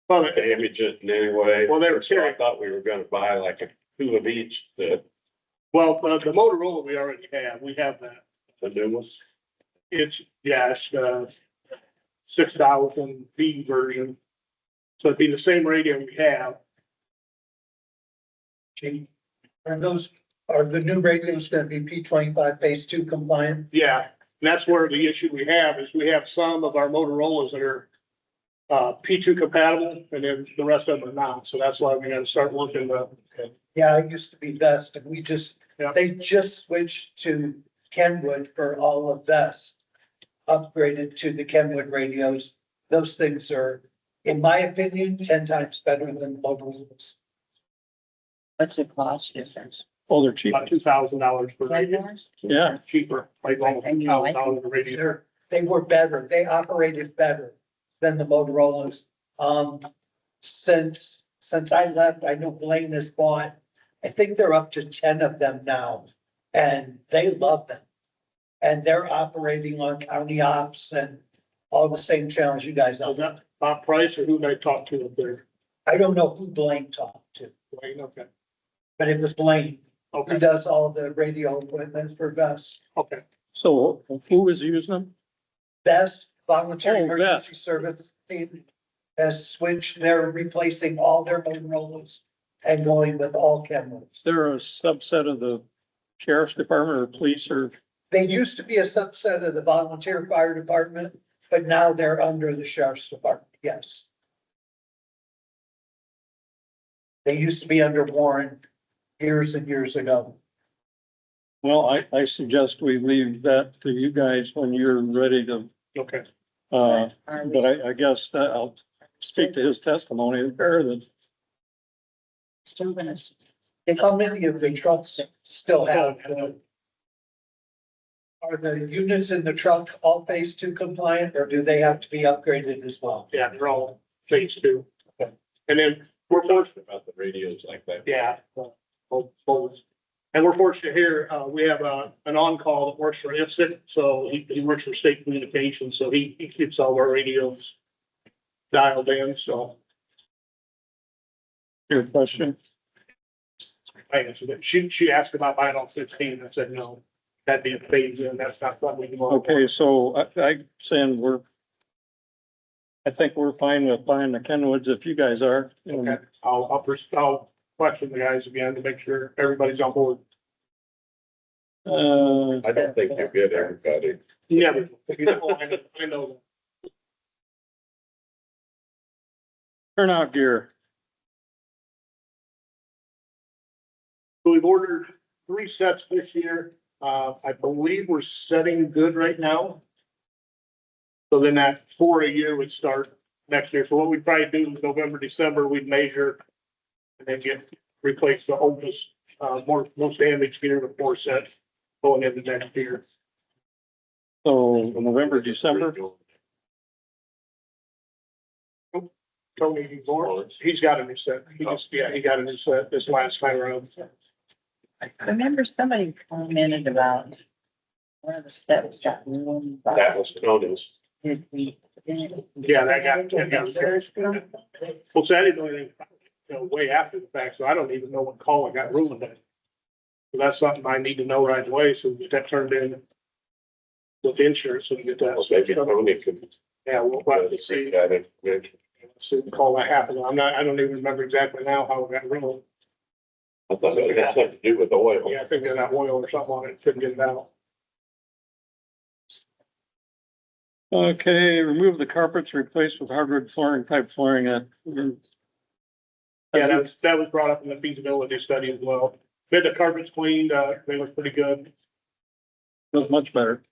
Well, damage it in any way? Well, they were So I carrying- thought we were gonna buy like a two of each, the the Motorola we already have, we have that. new ones. It's 6,000 B version. So it'd be the same radio we have. Are the new radios gonna be P25 phase 2 compliant? Yeah, and that's where the issue we have is we have some of our Motorola's that are P2 compatible and then the rest of them are not. So that's why we gotta start looking Yeah, I used to be Vest and Yeah. they just switched to Kenwood for all of Vest. Upgraded to the Kenwood radios. Those things are, in my opinion, 10 times better than Motorola's. What's the cost difference? Oh, they're cheap. about $2,000 per radio. $10? Yeah. Cheaper, like almost $2,000 a radio. They were better. They operated better than the Motorola's. Since I left, I know Blaine has bought, I think they're up to 10 of them now. And they love them. And they're operating on county ops and all the same channels you guys Was have. that Bob Price or who did I talk to up there? I don't know who Blaine talked to, Wayne, okay, but it was Blaine who okay, does all the radio equipment for Vest. okay. So who is using them? Best Volunteer Oh, Emergency Service team has switched, they're replacing all their Motorola's and going with all Kenwoods. They're a subset of the sheriff's department or police or, They used to be a subset of the volunteer fire department, but now they're under the sheriff's department, yes. They used to be under Warren years and years ago. well, I suggest we leave that to you guys when you're ready to, Okay, but I guess that I'll speak to his testimony there that Still gonna. How many of the trucks still have the? Are the units in the truck all phase 2 compliant or do they have to be upgraded as well? yeah, they're all phase 2. And then we're fortunate, About the radios like that. yeah, both. And we're fortunate here, we have an on-call that works for IFSIC, so he works for state communications, so he keeps all our radios dialed in, so your question. I answered it. She asked about buying all 16, I said, no, that'd be a phase in, that's not something we can. Okay, so I saying I think we're fine with buying the Kenwoods if you guys are. Okay, I'll question the guys again to make sure everybody's on board. I don't think you get everybody. Never, I know. Turnout gear. So we've ordered 3 sets this year. I believe we're setting good right now. So then that 4 a year would start next year. So what we'd probably do is November, December, we'd measure and then replace the oldest, most damaged gear with 4 sets going into next year. So November, December. Tony Moore, he's got a new set. He got a new set this last time around. I remember somebody commented about one of the steps got ruined. That was Tony's. Did we? Yeah, that got. Well, Saturday, way after the fact, so I don't even know what call it got ruined. So that's something I need to know right away, so we get that turned in with insurance, so we get that. Maybe Tony could. Yeah, we'll have to see, see what call that happened. I don't even remember exactly now how it got ruined. I thought it had something to do with oil. Yeah, I think it got oil or something on it, couldn't get it out. Okay, remove the carpets, replace with hardwood flooring, type flooring. Yeah, that was brought up in the feasibility study as well. We had the carpets cleaned, they look pretty good. Was much better.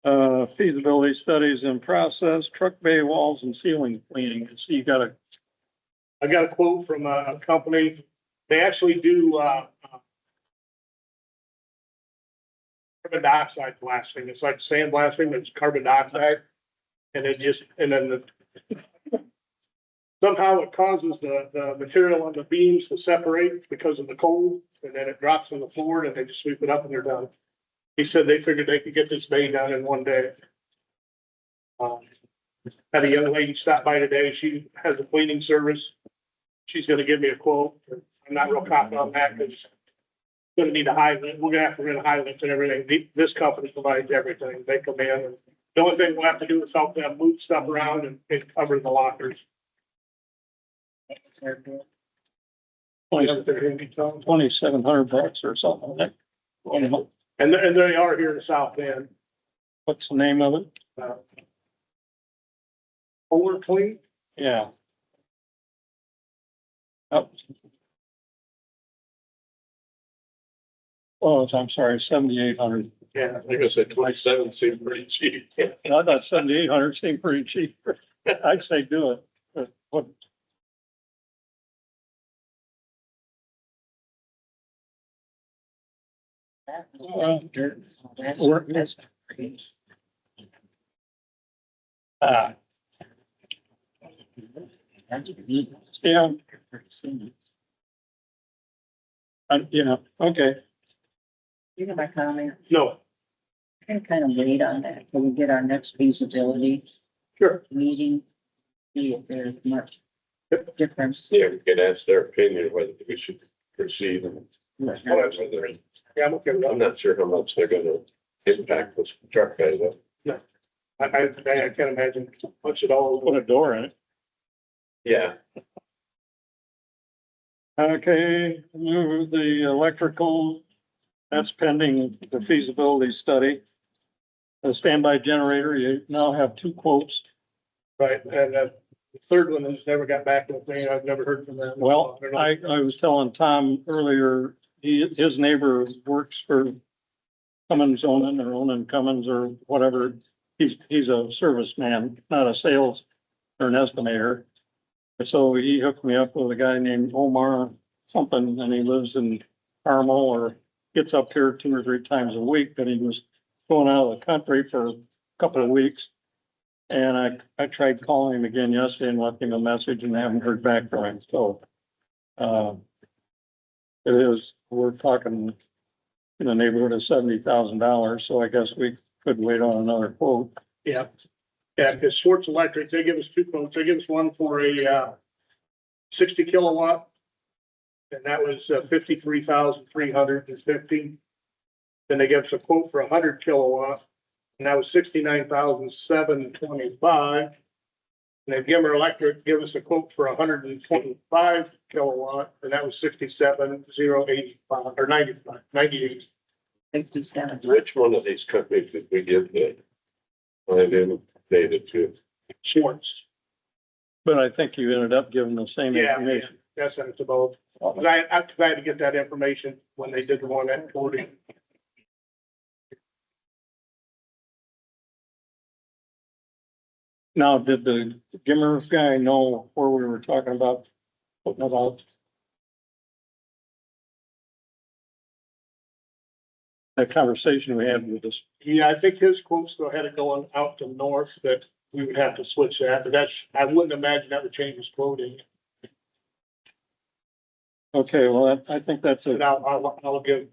Feasibility studies in process, truck bay walls and ceiling cleaning. So you got I got a quote from a company. They actually do, carbon dioxide blasting. It's like sand blasting, but it's carbon dioxide. And then somehow it causes the material on the beams to separate because of the cold. And then it drops on the floor and they just sweep it up and they're done. He said they figured they could get this bay done in one day. Had a young lady stop by today. She has a cleaning service. She's gonna give me a quote. I'm not real confident on that because it's gonna need a high lift. We're gonna have to rent a high lift and everything. This company provides everything. They come in and the only thing we'll have to do is help them move stuff around and cover the lockers. 2,700 bucks or something like that. And they are here in South Bend. What's the name of it? Polar Clean. Yeah. Oh. Oh, I'm sorry, 7,800. Yeah. Like I said, 27 seemed pretty cheap. I thought 7,800 seemed pretty cheap. I'd say do it. But what? That's great. Yeah. Yeah, okay. You know my comment, No, I can kind of wait on that till we get our next feasibility sure. meeting. See if there's much difference. Yeah, we could ask their opinion whether we should proceed. Yeah, I'm okay with I'm that. not sure how much they're gonna impact this truck guy though. I can't imagine much at all. Put a door in it. Yeah, Okay, move the electrical. That's pending the feasibility study. The standby generator, you now have 2 quotes. Right, and the third one has never got back with me. I've never heard from them. Well, I was telling Tom earlier, his neighbor works for Cummins Onan or Onan Cummins or whatever. He's a serviceman, not a sales or an estimator. So he hooked me up with a guy named Omar something, and he lives in Carmel or gets up here 2 or 3 times a week, but he was going out of the country for a couple of weeks. And I tried calling him again yesterday and left him a message and haven't heard back from him, so. We're talking in the neighborhood of $70,000, so I guess we could wait on another quote. Yeah. Yeah, because Schwartz Electric, they give us 2 quotes. They give us one for a 60 kilowatt. And that was 53,350. Then they give us a quote for 100 kilowatt. And that was 69,725. And then Gimmer Electric gave us a quote for 125 kilowatt, and that was 67,085 or 98. 57. Which one of these companies did we give the? I didn't pay it to. Schwartz. But I think you ended up giving the same Yeah, information. that's what it's about. I had to get that information when they did the one at 40. Now, did the Gimmer guy know where we were talking about? Putting it out? That conversation we had with this, Yeah, I think his quotes go ahead of going out to north, that we would have to switch that, but that's, I wouldn't imagine that would change his quoting. okay, well, I think that's But a, I'll give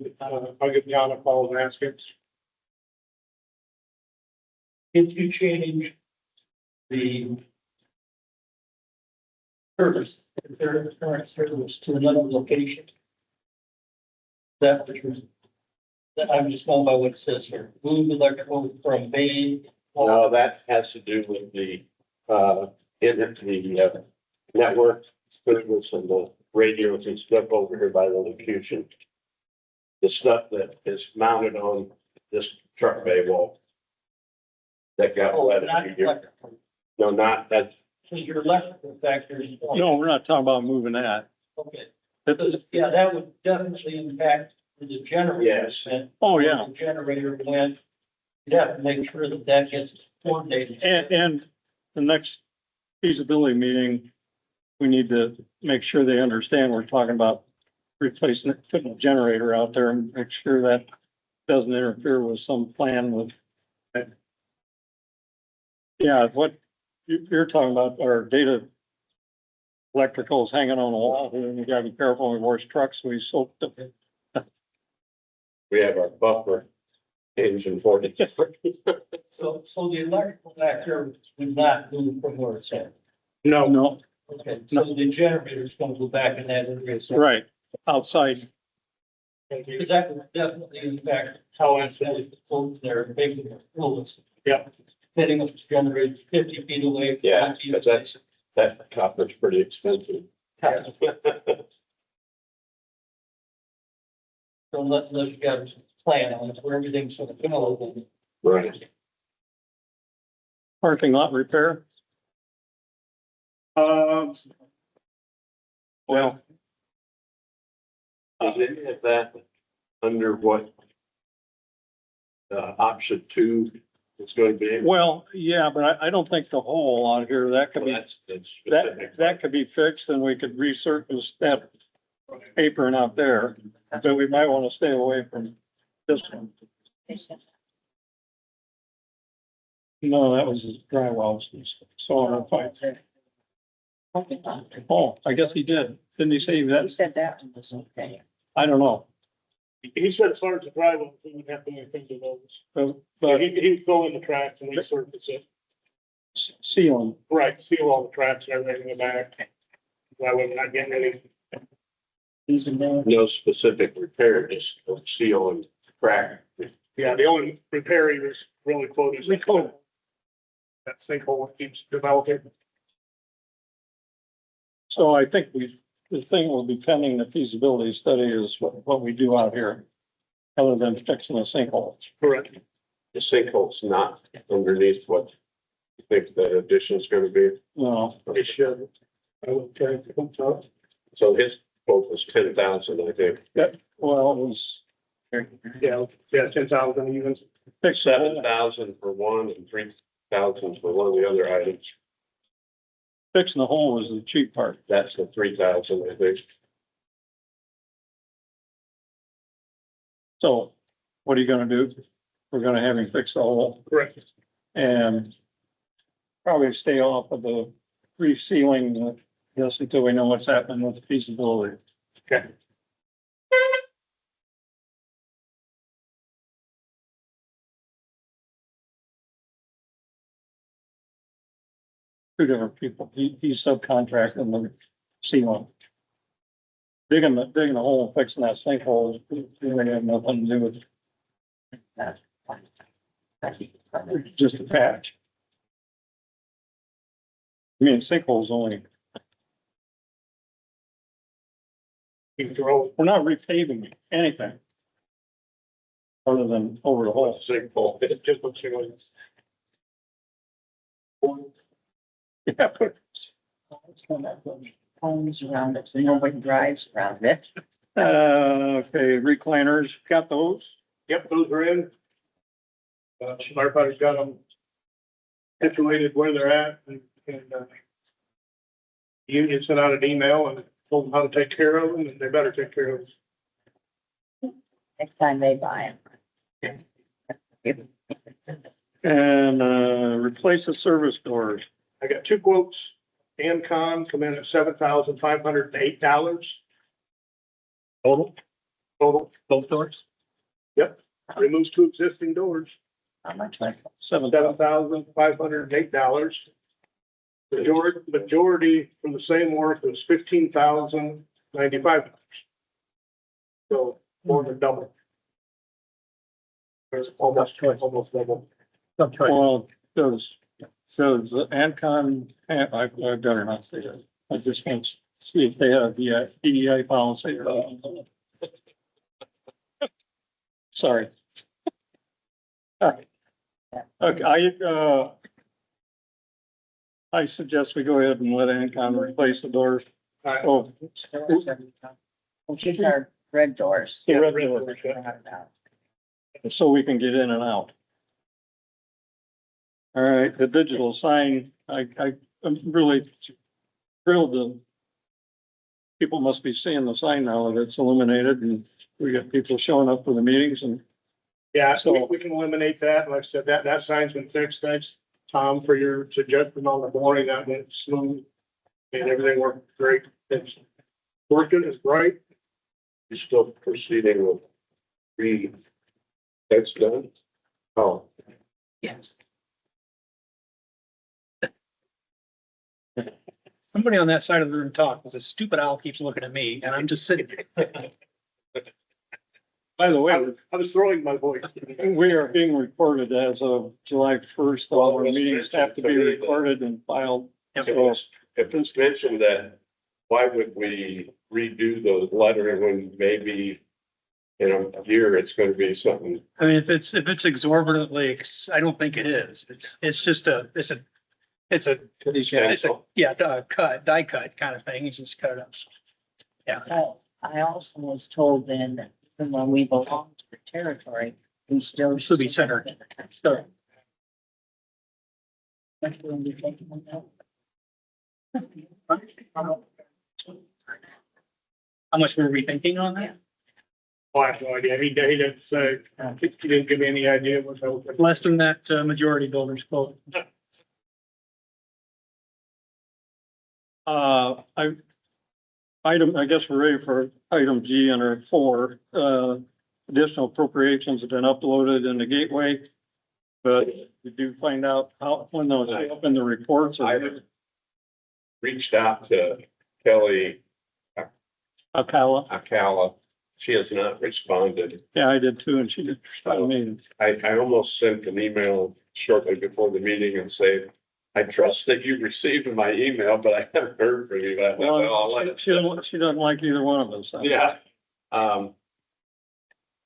Jan a call and ask him. If you change the service, if their current service to another location, that which was, that I'm just going by what it says here, move electrical from main. No, that has to do with the, network service and the radios and stuff over here by the locution. The stuff that is mounted on this truck bay wall. That got Oh, wet a not few years. electrical, No, not that, because your electrical factor is. no, we're not talking about moving that. Okay, That's, yeah, that would definitely impact the generator. Yes. oh, yeah. The generator went, you have to make sure that that gets coordinated. And the next feasibility meeting, we need to make sure they understand we're talking about replacing, putting a generator out there and make sure that doesn't interfere with some plan with. Yeah, what you're talking about, our data electrical is hanging on the wall, and you gotta be careful when we wash trucks, we soak the. we have our buffer engine for it. So the electrical factor would not move from where it's at. No, Okay, so the generator's gonna go back in that area. So right, outside, because that would definitely impact how it's the folks there making the rules. Yeah. Fitting up the generator 50 feet away. Yeah, 20 feet because that copper's pretty expensive. away. So unless you got a plan on it, where everything's sort of go. Right. parking lot repair, Well, Is any of that under what? Option 2 is going to be? well, yeah, but I don't think the hole out here, that could be, That's specific. that could be fixed and we could resurface that apron out there. But we might want to stay away from this one. No, that was his drywall, so on a fight. Oh, I guess he did. Didn't he say He that? said that one was okay. I don't know, he said as far as the driveway, we would have to make things of those. but He would fill in the tracks and resurface it. sealing, Right, seal all the tracks and everything in the back. That way we're not getting any. No specific repair, just seal and crack. Yeah, the only repair he was really quoting. Recoat. That sinkhole keeps developing. so I think the thing will be pending the feasibility study is what we do out here. Other than fixing a sinkhole. Correct. The sinkhole's not underneath what you think the addition is going to be. No, It should. I would try to hook up. So his quote was 10,000, I think. well, it was Yeah, 10,000 even. fix the hole, 7,000 for one and 3,000 for one of the other items. fixing the hole was the cheap part. That's the 3,000, I think. So what are you gonna do? We're gonna have him fix the hole Correct. and probably stay off of the resealing this until we know what's happening with the feasibility. Okay. Two different people. He's subcontracting the sealing. Digging the hole, and fixing that sinkhole, really have nothing to do with it. just a patch. I mean, sinkholes only, You can throw, we're not repaving anything. Other than over the hole. Sinkhole. it just looks like. Yeah, but, Homes around it, so nobody drives around it. okay, recliners, got those? Yep, those are in. Everybody's got them situated where they're at and union sent out an email and told them how to take care of them and they better take care of them. Next time they buy them. And, replace the service doors. I got two quotes. Ancon come in at $7,508 Total, total. both doors? Removes two existing doors, How much? Was it? $7,508. Majority for the same work was $15,095. So more than double. It's almost double. Well, those, so the Ancon, I better not say that. I just can't see if they have the DEI policy or not. Sorry. Okay, I suggest we go ahead and let Ancon replace the doors. All right. Oh, These are red doors. the red doors, so we can get in and out. All right, the digital sign, I'm really thrilled that people must be seeing the sign now that it's illuminated and we got people showing up for the meetings and Yeah, so So- we can eliminate that. Like I said, that sign's been fixed. Thanks, Tom, for your suggestion on the boring. That went smooth. And everything worked great. It's working, it's bright. You're still proceeding with three. That's done? Oh, Yes. Somebody on that side of the room talked, because a stupid owl keeps looking at me, and I'm just sitting there. by the way, I was throwing my voice. we are being recorded as of July 1st. All our meetings have to be recorded and filed. So if it's mentioned that, why would we redo the lettering when maybe in a year it's gonna be something? I mean, if it's exorbitantly, I don't think it is. It's just it's a, yeah, die cut kind of thing. You just cut it up. I also was told then that even when we belong to the territory, we still. Still be centered. So, Which one do you think on that? how much were we thinking on that? Oh, I have no idea. He didn't say, he didn't give me any idea what that was. Less than that majority builders quote. I guess we're ready for item G under 4. Additional appropriations have been uploaded in the gateway. But did you find out when those show up in the reports? I reached out to Kelly Akala. She has not responded. Yeah, I did too, and she did respond to me. I almost sent an email shortly before the meeting and said, I trust that you received my email, but I haven't heard from you. But well, I'll let it She doesn't like either one of us. Yeah.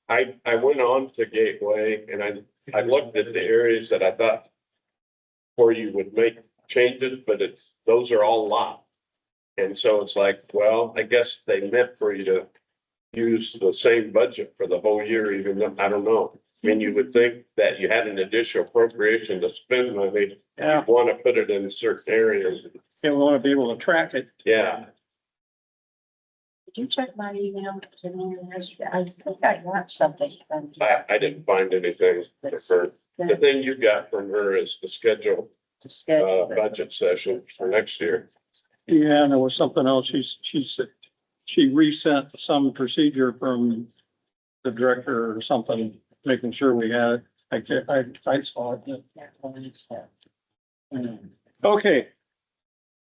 I went on to Gateway and I looked at the areas that I thought where you would make changes, but those are all lot. And so it's like, well, I guess they meant for you to use the same budget for the whole year, even though, I don't know. I mean, you would think that you had an additional appropriation to spend money. Yeah. You want to put it in certain areas. We want to be able to track it. Yeah. Did you check my email today? I think I got something from. I didn't find anything for her. The thing you got from her is the schedule, To schedule it. budget session for next year. Yeah, and there was something else. She resent some procedure from the director or something, making sure we had it. I saw it. That one is, Okay.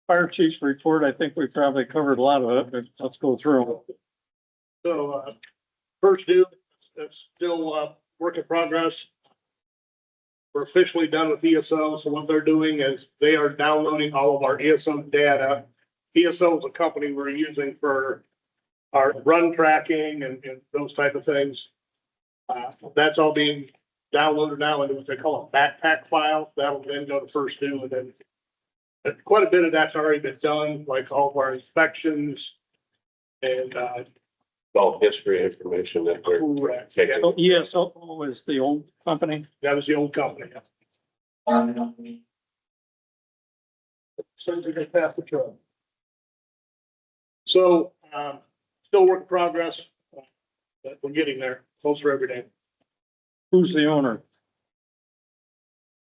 Fire chief's report. I think we probably covered a lot of it, but let's go through. So, first due, it's still, work in progress. we're officially done with ESO. So what they're doing is they are downloading all of our ESO data. ESO is a company we're using for our run tracking and those type of things. That's all being downloaded now into what they call a backpack file. That'll then go to First Due, and then quite a bit of that's already been done, like all of our inspections and, All history information that we're correct. taking. Oh, ESO was the old company. That was the old company. Sounds like they passed the truck. So, still work in progress, but we're getting there, closer every day. Who's the owner?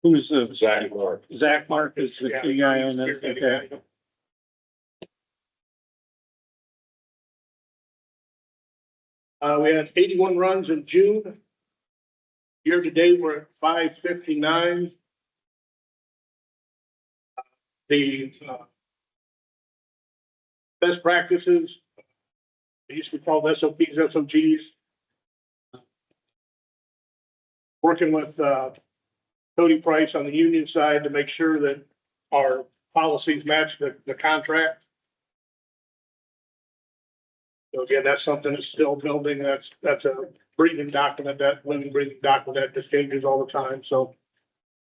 Who's the, Exactly, Mark. Zach Mark is the key guy on this, okay? We had 81 runs in June. Year to date, we're at 559. The best practices, they used to be called SOPs, SOGs. Working with Cody Price on the union side to make sure that our policies match the contract. So again, that's something that's still building. That's a breathing document, that living, breathing document that just changes all the time. So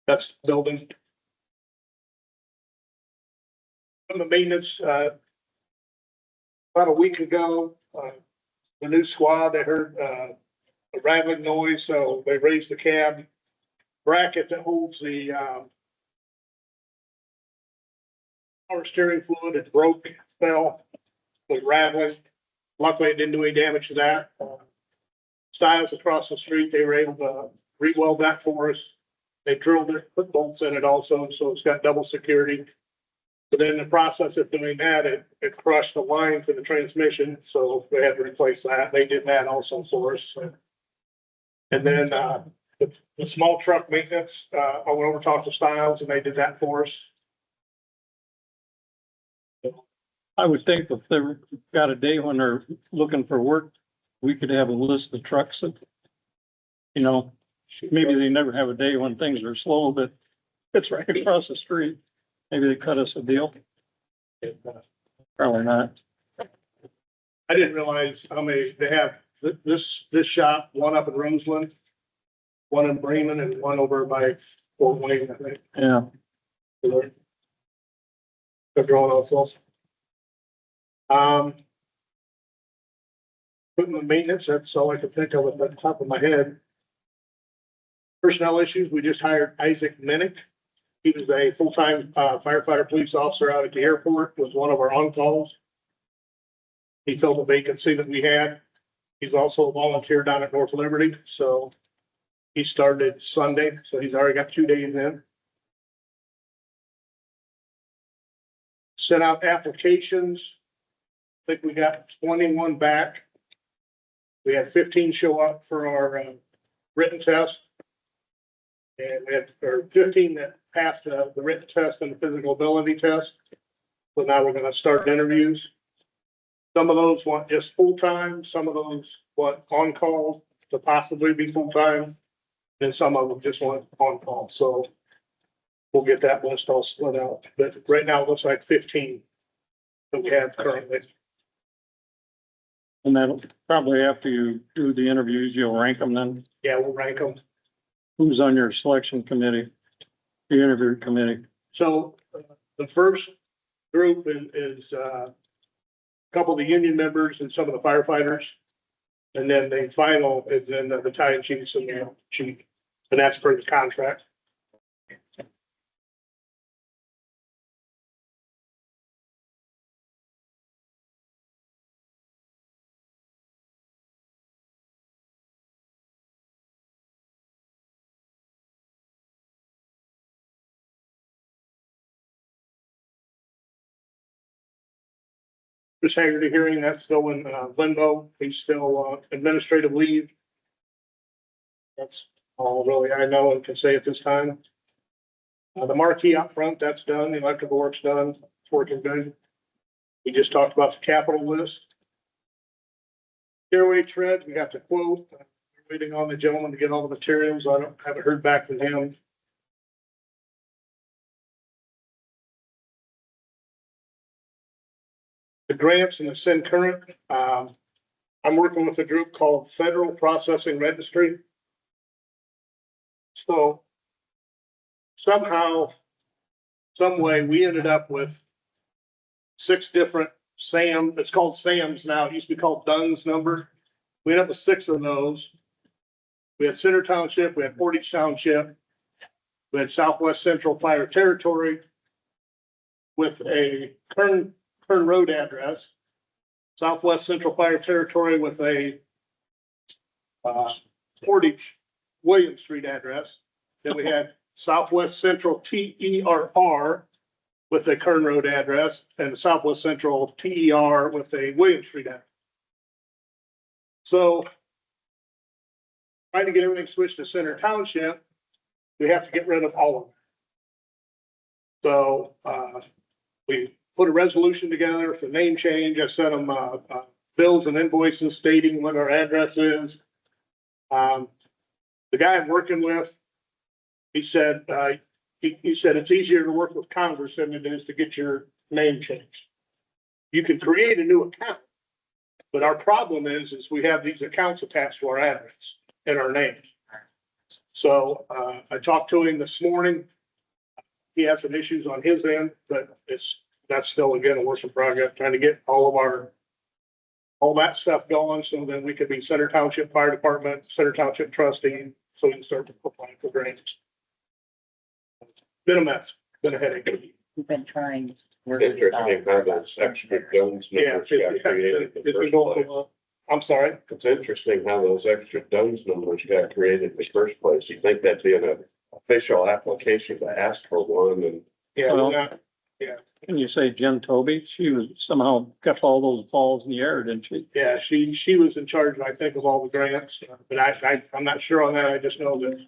that's building. On the maintenance, about a week ago, the new squad, they heard a rattling noise, so they raised the cab bracket that holds the power steering fluid. It broke, fell, was rattling. Luckily, it didn't do any damage to that. Styles across the street, they were able to re-weld that for us. They drilled it, put bolts in it also, so it's got double security. But in the process of doing that, it crushed the line for the transmission, so they had to replace that. They did that also for us. And then the small truck maintenance, I went over, talked to Styles, and they did that for us. I would think if they've got a day when they're looking for work, we could have a list of trucks that, you know, maybe they never have a day when things are slow, but it's right across the street. Maybe they cut us a deal. Probably not. I didn't realize how many they have. This shop, one up in Roseland, one in Bremen, and one over by Fort Wayne, I think. Yeah. They're growing also. Putting the maintenance, that's all I could think of at the top of my head. Personnel issues, we just hired Isaac Minnick. He was a full-time firefighter police officer out at the airport, was one of our on-calls. He filled a vacancy that we had. He's also a volunteer down at North Liberty, so he started Sunday, so he's already got 2 days in. Sent out applications. I think we got 21 back. We had 15 show up for our written test. And we had 15 that passed the written test and the physical ability test. So now we're gonna start interviews. Some of those want just full-time, some of those want on-call to possibly be full-time. And some of them just want on-call, so we'll get that list all split out. But right now it looks like 15 that we have currently. And that'll probably after you do the interviews, you'll rank them then. Yeah, we'll rank them. Who's on your selection committee? The interview committee? So the first group is a couple of the union members and some of the firefighters. And then the final is in the battalion chiefs and the chief, and that's per the contract. Chris Haggerty hearing, that's still in limbo. He's still administrative leave. That's all really I know and can say at this time. The marquee up front, that's done. The electrical work's done. It's working good. We just talked about the capital list. Stairway tread, we got the quote. We're waiting on the gentleman to get all the materials. I haven't heard back from him. the grants and the send current. I'm working with a group called Federal Processing Registry. So somehow, some way, we ended up with 6 different SAM, it's called SAMs now, it used to be called Dunn's number. We ended up with 6 of those. We had Center Township, we had Portage Township, we had Southwest Central Fire Territory with a Kern Road address, Southwest Central Fire Territory with a Portage William Street address. Then we had Southwest Central TERR with a Kern Road address and Southwest Central TER with a William Street address. So trying to get everything switched to Center Township, we have to get rid of all of them. So, we put a resolution together for name change. I sent them, bills and invoices stating what our address is. The guy I'm working with, he said, he said it's easier to work with Congress than it is to get your name changed. You can create a new account, but our problem is we have these accounts attached to our address and our names. So, I talked to him this morning. He has some issues on his end, but that's still again a work in progress, trying to get all that stuff going, so then we could be Center Township Fire Department, Center Township trustee, so we can start applying for grants. Been a mess, been a headache. We've been trying. to work it out. Interesting how those extra Dunn's Yeah, numbers got created in it's the been first going, place. I'm sorry. It's interesting how those extra Dunn's numbers got created in the first place. You think that'd be an official application to ask for one, and Yeah, Well- we're not, Can you say Jen Toby? She was somehow kept all those balls in the air, didn't she? yeah, she was in charge, I think, of all the grants, but I'm not sure on that. I just know that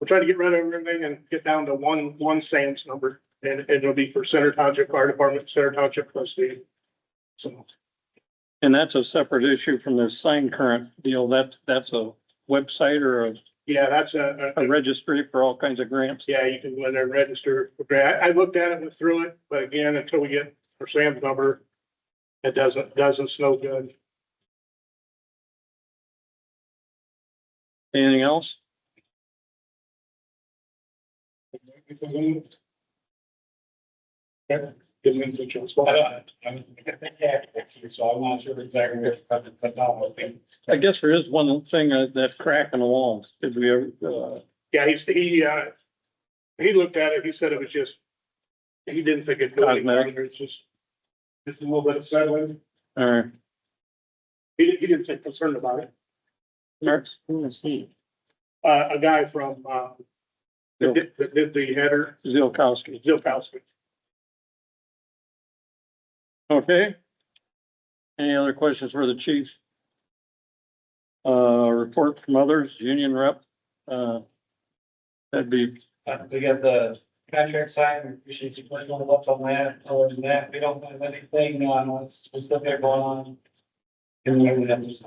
we're trying to get rid of everything and get down to one SAM's number, and it'll be for Center Township Fire Department, Center Township trustee. So, And that's a separate issue from the sign current deal. That's a website or yeah, that's a registry for all kinds of grants. yeah, you can go in there and register for grant. I looked at it, went through it, but again, until we get our SAM's number, it doesn't no good. Anything else? Give me the chance. So I'm not sure exactly what the technology. I guess there is one thing, that crack in the walls. Did we ever, Yeah, he looked at it, he said it was just, he didn't think it'd go any Cosmetic. farther, it's just a little bit of settling. all right. He didn't think concerned about it. Who is he? A guy from, that did the header, Zilkowski. Zilkowski. Okay. Any other questions for the chief? Report from others, union rep. That'd be, We got the contract signed, we appreciate you putting on what's on that, other than that, we don't have anything on what's specific going on. And we have this.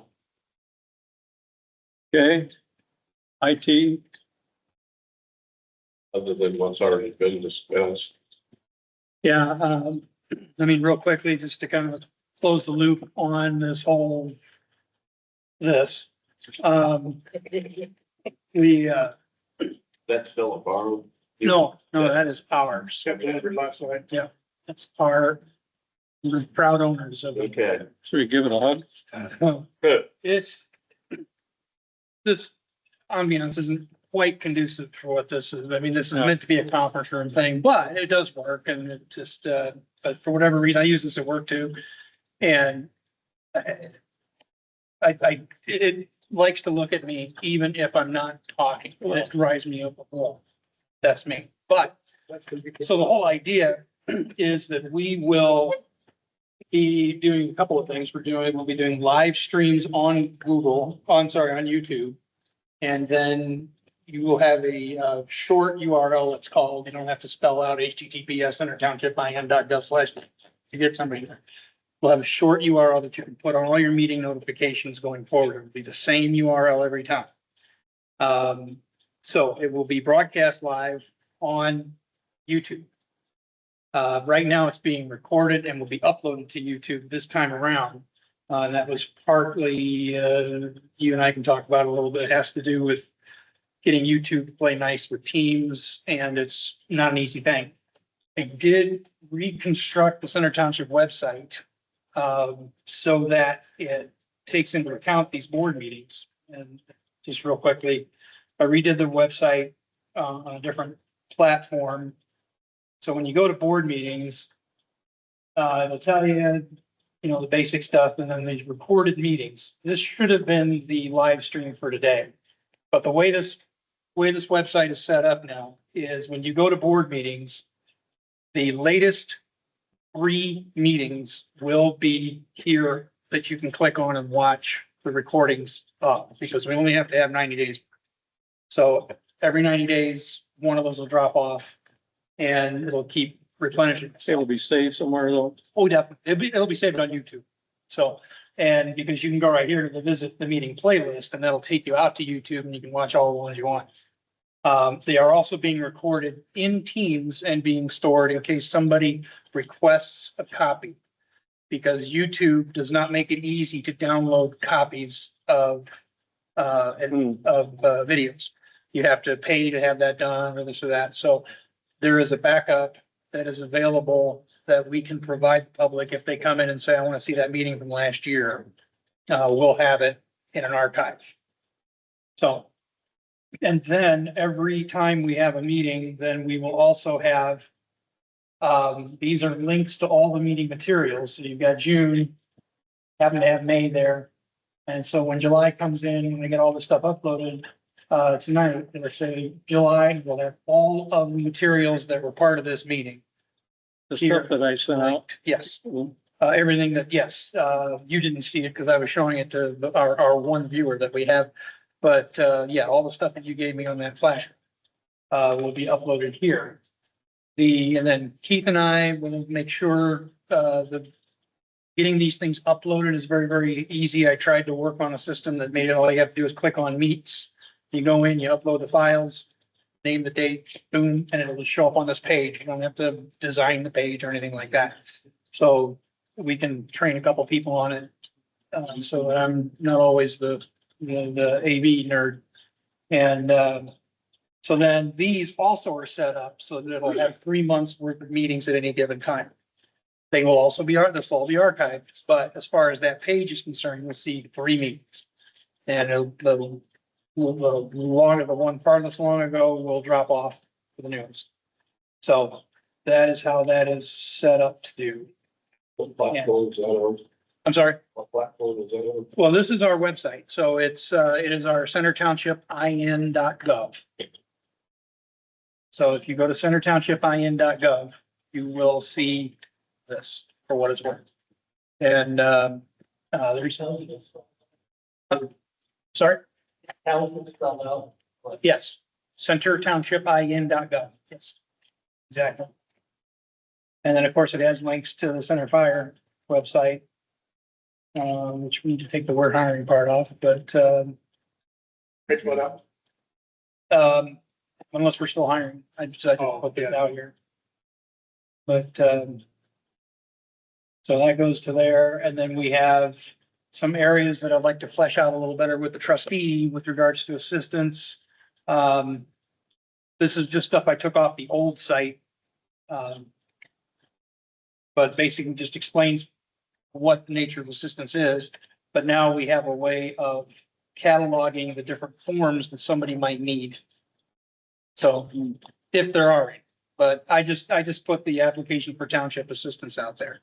okay. IT, other than what's already been discussed. Yeah, I mean, real quickly, just to kind of close the loop on this whole, this. We, That's still a borrow. no, that is ours. Kept it in last night. That's our, we're proud owners of it. Okay, should we give it a hug? good. It's, this ambiance isn't quite conducive for what this is. I mean, this is meant to be a conference room thing, but it does work, and it just, but for whatever reason, I use this at work too. And it likes to look at me even if I'm not talking. It drives me up a wall. That's me. But, so the whole idea is that we will be doing a couple of things. We'll be doing live streams on on YouTube. And then you will have a short URL, it's called. You don't have to spell out https://centertownship.in.gov/ to get somebody there. We'll have a short URL that you can put on all your meeting notifications going forward. It'll be the same URL every time. So it will be broadcast live on YouTube. Right now it's being recorded and will be uploaded to YouTube this time around. And that was partly, you and I can talk about it a little bit. It has to do with getting YouTube to play nice with Teams, and it's not an easy thing. I did reconstruct the Center Township website so that it takes into account these board meetings. And just real quickly, I redid the website on a different platform. So when you go to board meetings, it'll tell you, the basic stuff, and then these recorded meetings. This should have been the live stream for today. But the way this website is set up now is when you go to board meetings, the latest 3 meetings will be here that you can click on and watch the recordings of, because we only have to have 90 days. So every 90 days, one of those will drop off and it'll keep replenishing. It'll be saved somewhere though. Oh, definitely. It'll be saved on YouTube. So, and because you can go right here to visit the meeting playlist, and that'll take you out to YouTube and you can watch all the ones you want. They are also being recorded in Teams and being stored in case somebody requests a copy. Because YouTube does not make it easy to download copies of videos. You have to pay to have that done or this or that. So there is a backup that is available that we can provide the public if they come in and say, I want to see that meeting from last year. We'll have it in an archive. So, and then every time we have a meeting, then we will also have, these are links to all the meeting materials. So you've got June, happen to have May there. And so when July comes in, when we get all the stuff uploaded, tonight, let's say July, we'll have all of the materials that were part of this meeting. The stuff that I sent out. Yes, everything that, yes, you didn't see it because I was showing it to our one viewer that we have. But, yeah, all the stuff that you gave me on that flash, will be uploaded here. And then Keith and I will make sure, getting these things uploaded is very, very easy. I tried to work on a system that made it, all you have to do is click on Meets. You go in, you upload the files, name the date, boom, and it'll just show up on this page. You don't have to design the page or anything like that. So we can train a couple people on it. So that I'm not always the AV nerd. And, so then these also are set up so that it'll have 3 months worth of meetings at any given time. They will also be, this will all be archived, but as far as that page is concerned, you'll see 3 meetings. And the one farthest long ago will drop off for the newest. So that is how that is set up to do. What platform is that on? I'm sorry. What platform is that on? Well, this is our website. So it is our centertownshipin.gov. So if you go to centertownshipin.gov, you will see this for what it's worth. And, there's, sorry? How is it spelled out? Yes, centertownshipin.gov. Yes, exactly. And then, of course, it has links to the Center Fire website, which we need to take the word hiring part off, but, Which one up? unless we're still hiring, I just put this out here. But, so that goes to there, and then we have some areas that I'd like to flesh out a little better with the trustee with regards to assistance. This is just stuff I took off the old site. But basically just explains what the nature of assistance is. But now we have a way of cataloging the different forms that somebody might need. So if there are any, but I just put the application for township assistance out there.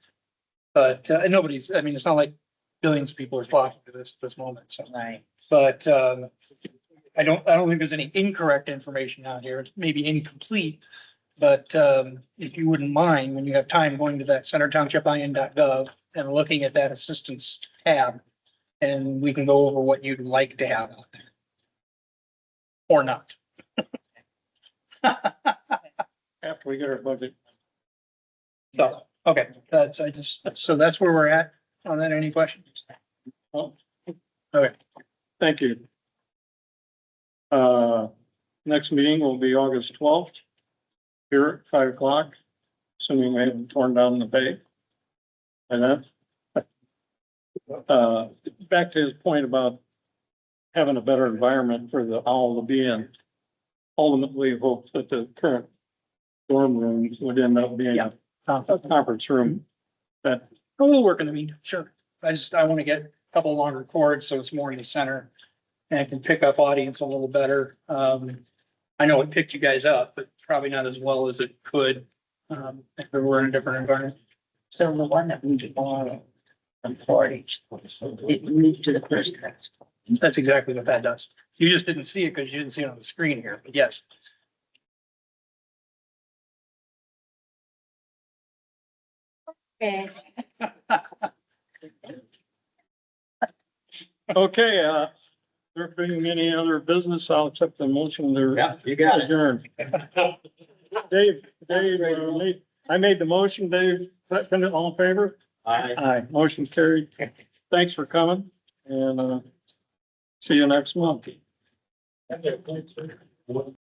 But nobody's, I mean, it's not like billions of people are flocking to this moment, so. Right. But I don't think there's any incorrect information out here. It's maybe incomplete. But if you wouldn't mind, when you have time, going to that centertownshipin.gov and looking at that assistance tab, and we can go over what you'd like to have out there. Or not. After we get our budget. So, okay, so that's where we're at on that. Any questions? Okay. Thank you. Next meeting will be August 12th. Here at 5 o'clock. assuming we haven't torn down the bay. And that, back to his point about having a better environment for the owl to be in. Ultimately, hope that the current dorm rooms would end up being a conference room. That, We'll work in the meantime, sure. I want to get a couple longer cords, so it's more in the center. And can pick up audience a little better. I know it picked you guys up, but probably not as well as it could, if we were in a different environment. So the one that we borrowed from Portage, it moved to the first class. That's exactly what that does. You just didn't see it because you didn't see it on the screen here, but yes. Okay. okay, there being any other business, I'll accept the motion to You got it. adjourn. Dave, I made the motion, Dave, second, all in favor? Aye, motion carried. Thanks for coming and, see you next month.